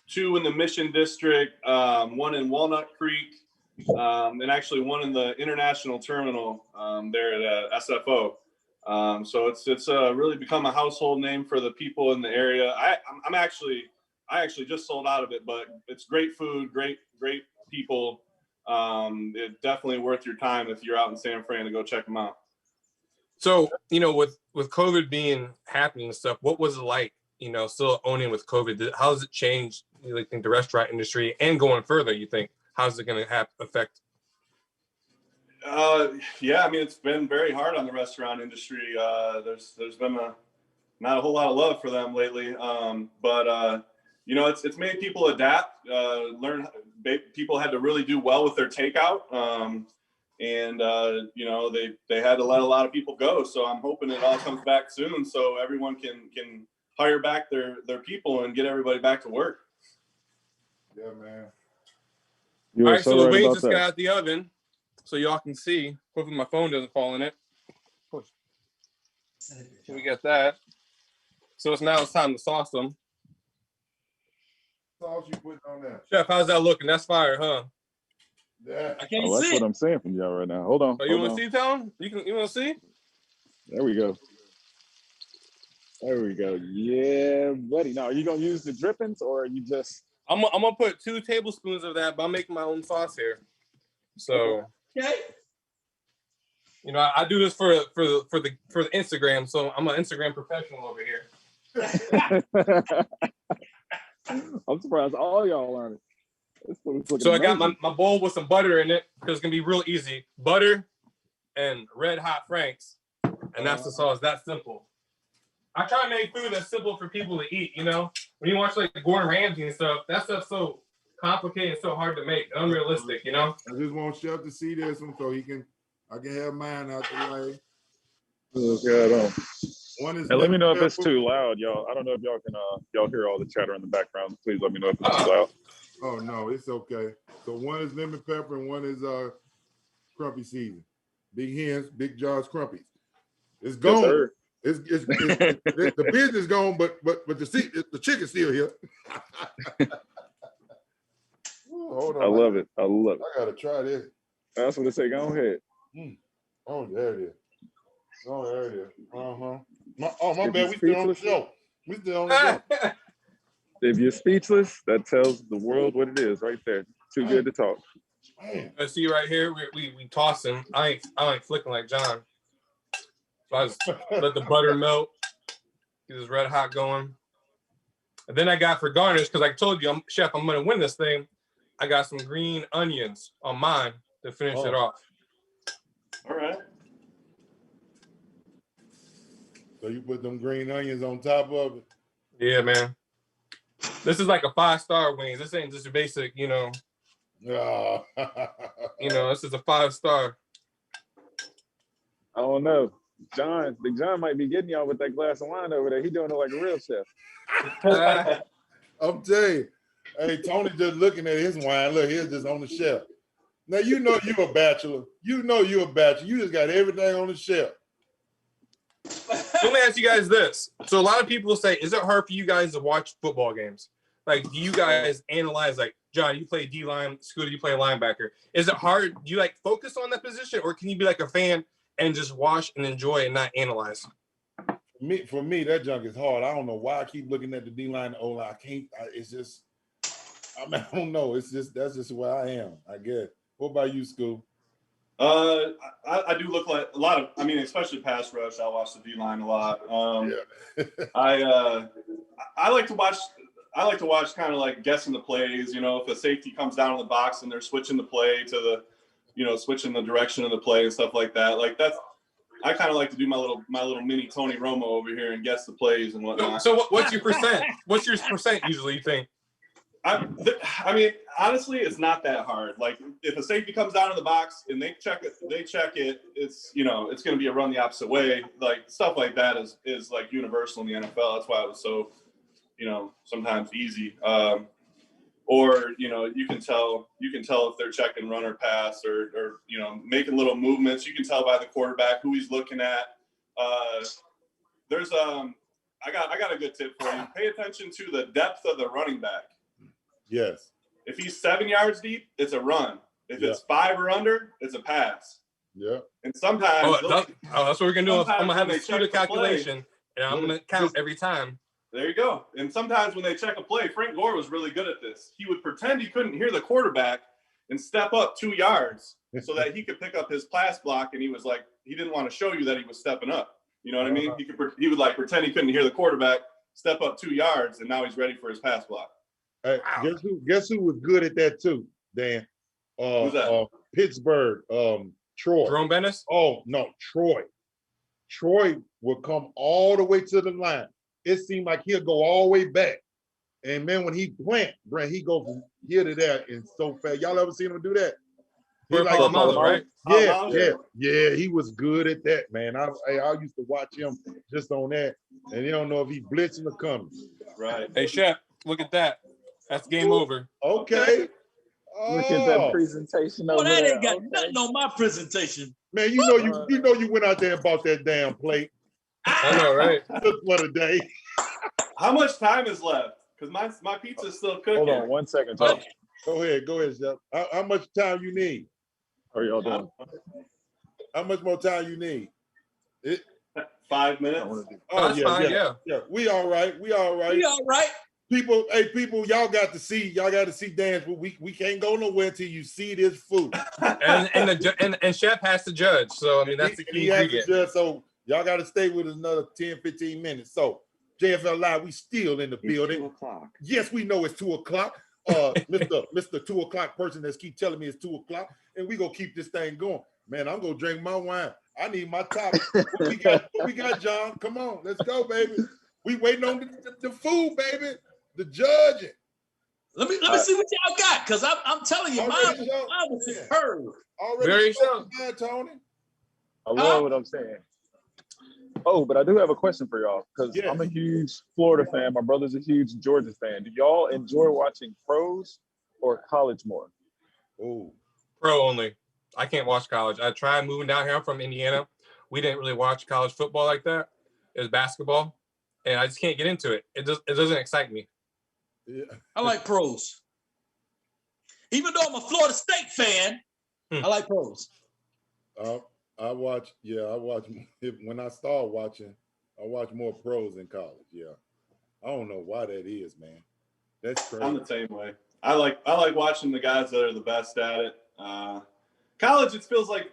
D: 2 in the Mission District, 1 in Walnut Creek, and actually 1 in the International Terminal there at SFO. So it's really become a household name for the people in the area. I actually just sold out of it, but it's great food, great people. It's definitely worth your time if you're out in San Fran to go check them out.
B: So, you know, with COVID being happening and stuff, what was it like, you know, still owning with COVID? How has it changed, you think, the restaurant industry and going further, you think? How's it going to affect?
D: Yeah, I mean, it's been very hard on the restaurant industry. There's been not a whole lot of love for them lately. But you know, it's made people adapt, people had to really do well with their takeout. And you know, they had to let a lot of people go. So I'm hoping it all comes back soon so everyone can hire back their people and get everybody back to work.
C: Yeah, man.
B: All right, so the wings just got out the oven, so y'all can see. Hopefully my phone doesn't fall in it. So we got that. So it's time to sauce them.
C: Sauce you putting on there?
B: Chef, how's that looking? That's fire, huh?
C: Yeah.
A: I can't
E: That's
A: see
E: what
A: it.
E: I'm saying from y'all right now. Hold on.
B: Oh, you want to see, Tone? You want to see?
E: There we go. There we go. Yeah, buddy. Now, are you gonna use the drippings or are you just?
B: I'm gonna put 2 tablespoons of that, but I'm making my own sauce here. So,
A: Okay.
B: you know, I do this for the Instagram. So I'm an Instagram professional over here.
E: I'm surprised all y'all learned it.
B: So I got my bowl with some butter in it because it's gonna be real easy. Butter and red hot Franks, and that's the sauce. That simple. I try to make food that's simple for people to eat. You know, when you watch like Gordon Ramsay and stuff, that stuff's so complicated and so hard to make, unrealistic. You know.
C: I just want Chef to see this one so I can have mine out the way.
E: Okay,
C: One is.
E: hey, let me know if it's too loud, y'all. I don't know if y'all can y'all hear all the chatter in the background. Please let me know if it's too loud.
C: Oh no, it's okay. So one is lemon pepper and one is crumpy season. Big Hens, Big John's crumpies. It's gone. Yes, it's the business gone, but the chicken's still here. Ooh, hold on.
E: I love it. I
C: gotta try this.
E: That's what I say. Go ahead.
C: Oh, there it is. Oh, there it is. My bad. We still on the show.
E: If you're speechless, that tells the world what it is right there. Too good to talk.
B: Let's see right here. We tossing. I ain't flicking like John. So I just let the butter melt. Get this red hot going. And then I got for garnish, because I told you, Chef, I'm gonna win this thing. I got some green onions on mine to finish it off.
D: All right.
C: So you put them green onions on top of it?
B: Yeah, man. This is like a 5-star wings. This ain't just a basic, you know.
C: Oh.
B: You know, this is a 5-star.
E: I don't know. Big John might be getting y'all with that glass of wine over there. He doing it like a real chef.
C: I'm telling you. Hey, Tony just looking at his wine. Look, he's just on the shelf. Now, you know you're a bachelor. You know you're a bachelor. You just got everything on the shelf.
B: Let me ask you guys this. So a lot of people say, is it hard for you guys to watch football games? Like, do you guys analyze, like, John, you play D-line, Skuta, you play linebacker. Is it hard? Do you, like, focus on that position, or can you be like a fan and just watch and enjoy and not analyze?
C: For me, that junk is hard. I don't know why I keep looking at the D-line and O-line. I can't, it's just, I don't know. It's just, that's just where I am, I guess. What about you, Scoop?
D: I do look like a lot of, I mean, especially pass rush. I watch the D-line a lot. I like to watch kind of like guessing the plays, you know, if a safety comes down in the box and they're switching the play to the, you know, switching the direction of the play and stuff like that. Like I kind of like to do my little mini Tony Romo over here and guess the plays and whatnot.
B: So what's your percent? What's your percent usually, you think?
D: I mean, honestly, it's not that hard. Like, if a safety comes down in the box and they check it, it's, you know, it's going to be a run the opposite way. Like, stuff like that is like universal in the NFL. That's why it was so, you know, sometimes easy. Or, you know, you can tell if they're checking run or pass or, you know, making little movements. You can tell by the quarterback who he's looking at. I got a good tip for you. Pay attention to the depth of the running back.
C: Yes.
D: If he's 7 yards deep, it's a run. If it's 5 or under, it's a pass.
C: Yeah.
D: And sometimes
B: that's what we're gonna do. I'm gonna have a Skuta calculation,
D: play,
B: and I'm gonna count every time.
D: There you go. And sometimes when they check a play, Frank Gore was really good at this. He would pretend he couldn't hear the quarterback and step up 2 yards so that he could pick up his pass block. And he was like, he didn't want to show you that he was stepping up. You know what I mean? He would like pretend he couldn't hear the quarterback, step up 2 yards, and now he's ready for his pass block.
C: Hey, guess who was good at that too, Dan?
D: Who's that?
C: Pittsburgh, Troy.
B: Jerome Bennis?
C: Oh, no, Troy. Troy would come all the way to the line. It seemed like he'll go all the way back. And man, when he plant, Brent, he go from here to there and so fast. Y'all ever seen him do that?
B: Right?
C: Yeah, he was good at that, man. I used to watch him just on that, and you don't know if he blitzing or coming.
D: Right.
B: Hey, Chef, look at that. That's game over.
C: Okay.
E: Look at that presentation over
A: that
E: there.
A: ain't got nothing on my presentation.
C: Man, you know you went out there and bought that damn plate.
B: I know, right?
C: Just for the day.
D: How much time is left? Because my pizza's still cooking.
E: Hold on 1 second, Joe.
C: Go ahead, Chef. How much time you need?
E: How are y'all doing?
C: How much more time you need?
D: 5 minutes.
B: That's fine, yeah.
C: We all right.
A: We all right.
C: People, y'all got to see Dan's. We can't go nowhere until you see this food.
B: and Chef has to judge. So I mean that's the key ingredient.
C: So y'all got to stay with us another 10, 15 minutes. So JFL Live, we still in the building.
G: 2 o'clock.
C: Yes, we know it's 2 o'clock. Mr. 2 o'clock person that's keep telling me it's 2 o'clock, and we gonna keep this thing going. Man, I'm gonna drink my wine. I need my topic. What we got, John? Come on, let's go, baby. We waiting on the food, baby. The judging.
A: Let me see what y'all got, because I'm telling you, mine was superb.
B: Very so.
C: Tony.
E: I love what I'm saying. Oh, but I do have a question for y'all, because I'm a huge Florida fan. My brother's a huge Georgia fan. Do y'all enjoy watching pros or college more?
C: Oh,
B: pro only. I can't watch college. I tried moving down here. I'm from Indiana. We didn't really watch college football like that. It was basketball, and I just can't get into it. It doesn't excite me.
C: Yeah.
A: I like pros. Even though I'm a Florida State fan, I like pros.
C: I watch when I start watching, I watch more pros in college. Yeah. I don't know why that is, man. That's crazy.
D: I'm the same way. I like watching the guys that are the best at it. College, it feels like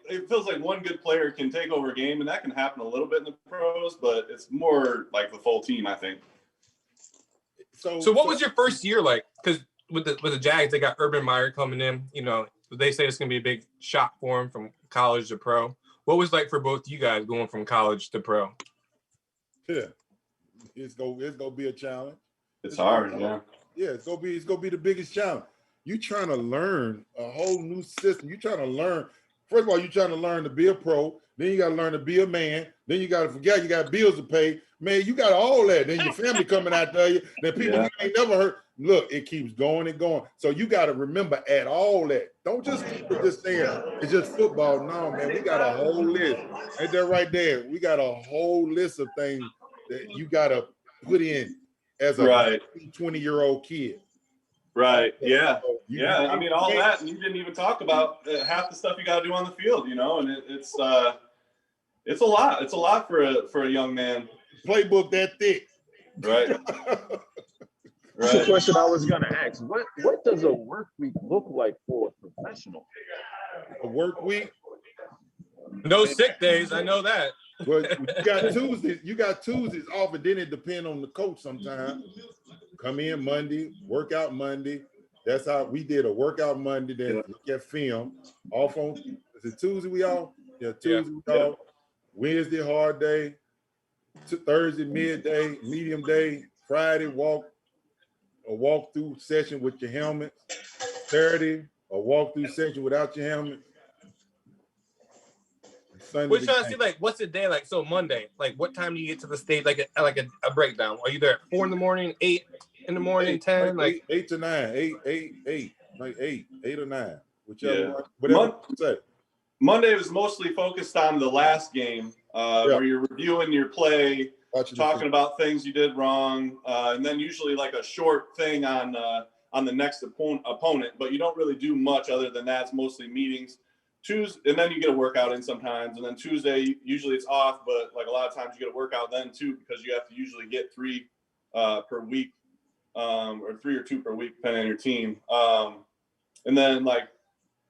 D: one good player can take over a game, and that can happen a little bit in the pros, but it's more like the full team, I think.
B: So what was your first year like? Because with the Jags, they got Urban Meyer coming in. You know, they say it's going to be a big shock for him from college to pro. What was it like for both you guys going from college to pro?
C: Yeah, it's gonna be a challenge.
D: It's hard, yeah.
C: Yeah, it's gonna be the biggest challenge. You trying to learn a whole new system. You trying to learn. First of all, you trying to learn to be a pro. Then you got to learn to be a man. Then you got to forget you got bills to pay. Man, you got all that. Then your family coming out there. Then people you ain't never heard. Look, it keeps going and going. So you got to remember at all that. Don't just keep it just saying it's just football. No, man, we got a whole list. Right there, right there. We got a whole list of things that you got to put in as a 20-year-old kid.
D: Right. Yeah. Yeah. I mean, all that, and you didn't even talk about half the stuff you got to do on the field, you know, and it's a lot. It's a lot for a young man.
C: Playbook that thick.
D: Right.
E: That's the question I was gonna ask. What does a work week look like for a professional?
C: A work week?
B: No sick days. I know that.
C: Well, you got Tuesdays off, and then it depends on the coach sometimes. Come in Monday, workout Monday. That's how we did a workout Monday, then get film. Off on, is it Tuesday we off? Yeah, Tuesday we off. Wednesday hard day. Thursday midday, medium day. Friday a walkthrough session with your helmet. Saturday a walkthrough session without your helmet. Sunday.
B: We're trying to see like what's the day like? So Monday, like what time do you get to the stage? Like a breakdown. Are you there at 4 in the morning, 8 in the morning, 10? Like
C: 8 to 9, 8, like 8 or 9, whichever one. Whatever you say.
D: Monday was mostly focused on the last game, where you're reviewing your play, talking about things you did wrong, and then usually like a short thing on the next opponent. But you don't really do much other than that. It's mostly meetings. Tuesday, and then you get a workout in sometimes, and then Tuesday usually it's off, but like a lot of times you get a workout then too, because you have to usually get 3 per week, or 3 or 2 per week depending on your team. And then like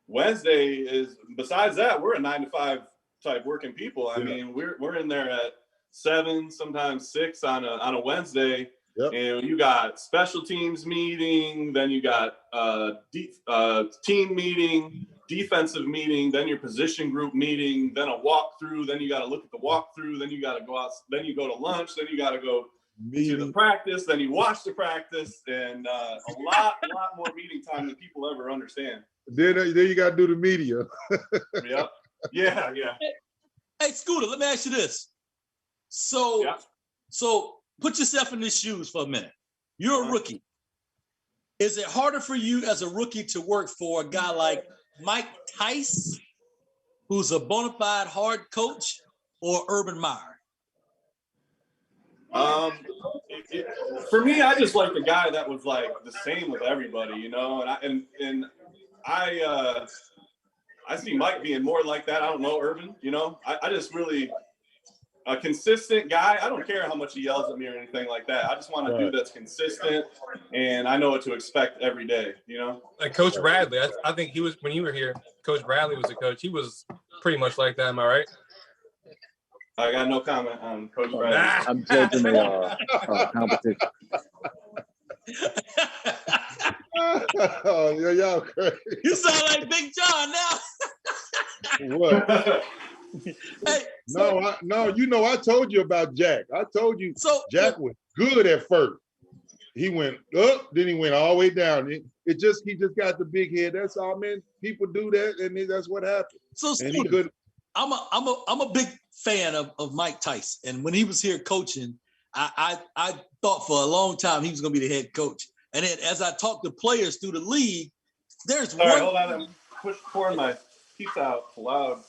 D: Wednesday is, besides that, we're a 9 to 5 type working people. I mean, we're in there at 7, sometimes 6 on a Wednesday. Yep. And you got special teams meeting, then you got team meeting, defensive meeting, then your position group meeting, then a walkthrough, then you got to look at the walkthrough, then you got to go out, then you go to lunch, then you got to go to the practice, then you watch the practice, and a lot more meeting time than people ever understand.
C: Then you got to do the media.
D: Yep. Yeah.
A: Hey, Skuta, let me ask you this. So put yourself in these shoes for a minute. You're a rookie. Is it harder for you as a rookie to work for a guy like Mike Tice, who's a bona fide hard coach, or Urban Meyer?
D: For me, I just like the guy that was like the same with everybody, you know. And I see Mike being more like that. I don't know Urban, you know. I just really a consistent guy. I don't care how much he yells at me or anything like that. I just want a dude that's consistent, and I know what to expect every day, you know?
B: Like Coach Bradley, I think he was, when you were here, Coach Bradley was a coach. He was pretty much like that, am I right?
D: I got no comment on Coach Bradley.
E: I'm judging the competition.
C: Oh, y'all crazy.
A: You sound like Big John now.
C: What?
A: Hey,
C: no, you know, I told you about Jack. I told you Jack was good at first. He went up, then he went all the way down. He just got the big head. That's all, man. People do that, and that's what happened.
A: So I'm a big fan of Mike Tice, and when he was here coaching, I thought for a long time he was going to be the head coach. And then as I talked to players through the league, there's
D: all right, hold on, I'm pouring my pizza out loud.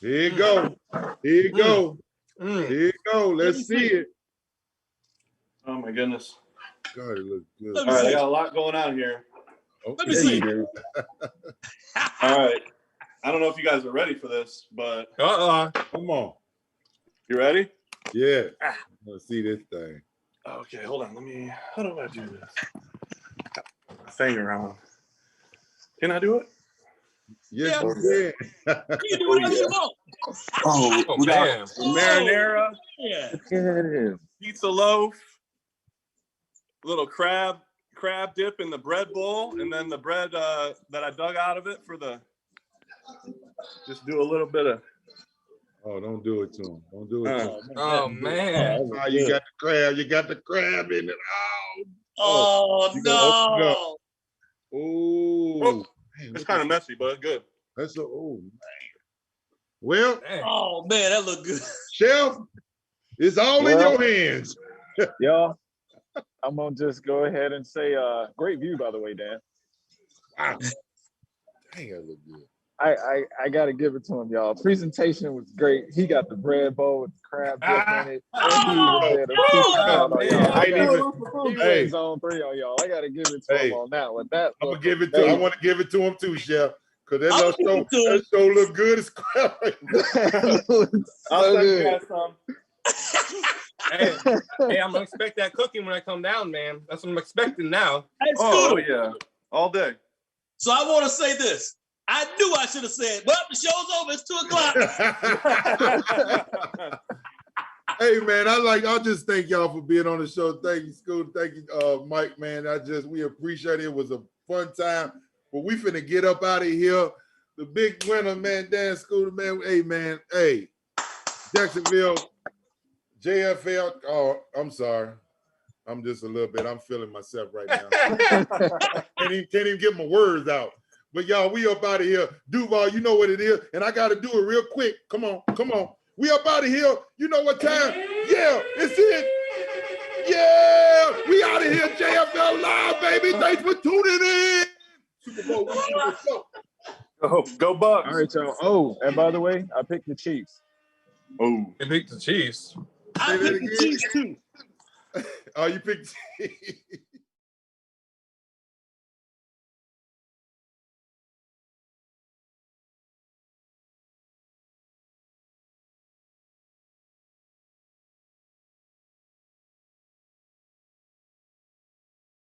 C: Here you go. Here you go. Here you go. Let's see it.
D: Oh my goodness.
C: God, it looks good.
D: All right, I got a lot going on here.
C: Okay.
A: Let me see.
D: All right. I don't know if you guys are ready for this, but
C: come on.
D: You ready?
C: Yeah. Let's see this thing.
D: Okay, hold on. How do I do this? Thing around. Can I do it?
C: Yes, you can.
A: You do whatever you want.
D: Oh, we got marinara, pizza loaf, little crab dip in the bread bowl, and then the bread that I dug out of it for the. Just do a little bit of.
C: Oh, don't do it to him. Don't do it to him.
B: Oh man.
C: Oh, you got the crab. You got the crab in it.
A: Oh no.
C: Oh.
D: It's kind of messy, but it's good.
C: Man. Well,
B: Dang.
A: Oh man, that look good.
C: Chef, it's all in your hands.
E: Y'all, I'm gonna just go ahead and say, great view, by the way, Dan.
C: Wow. Dang, that look good.
E: I gotta give it to him, y'all. Presentation was great. He got the bread bowl with the crab dip in it. And he even did a feature on y'all. He went zone 3 on y'all. I gotta give it to him on that one. That
C: I'm gonna give it to. I want to give it to him too, Chef, because that show look good as crap.
D: I'll send you guys some.
B: Hey, I'm gonna expect that cooking when I come down, man. That's what I'm expecting now.
A: Hey,
D: Oh
A: Skuta.
D: yeah, all day.
A: So I want to say this. I knew I should have said, well, the show's over. It's 2 o'clock.
C: Hey man, I'll just thank y'all for being on the show. Thank you, Skuta. Thank you, Mike, man. We appreciate it. It was a fun time. But we finna get up out of here. The big winner, man, Dan Skuta, man. Hey, Jacksonville, JFL. Oh, I'm sorry. I'm just a little bit. I'm feeling myself right now. Can't even get my words out. But y'all, we up out of here. Duval, you know what it is. And I got to do it real quick. Come on. We up out of here. You know what time? Yeah, it's it. Yeah, we out of here. JFL Live, baby. Thanks for tuning in. Super Bowl weekend. Let's go.
D: Go Bucks.
E: All right, y'all. Oh, and by the way, I picked the Chiefs.
D: Oh,
B: You picked the Chiefs.
A: I picked the Chiefs too.
C: Oh, you picked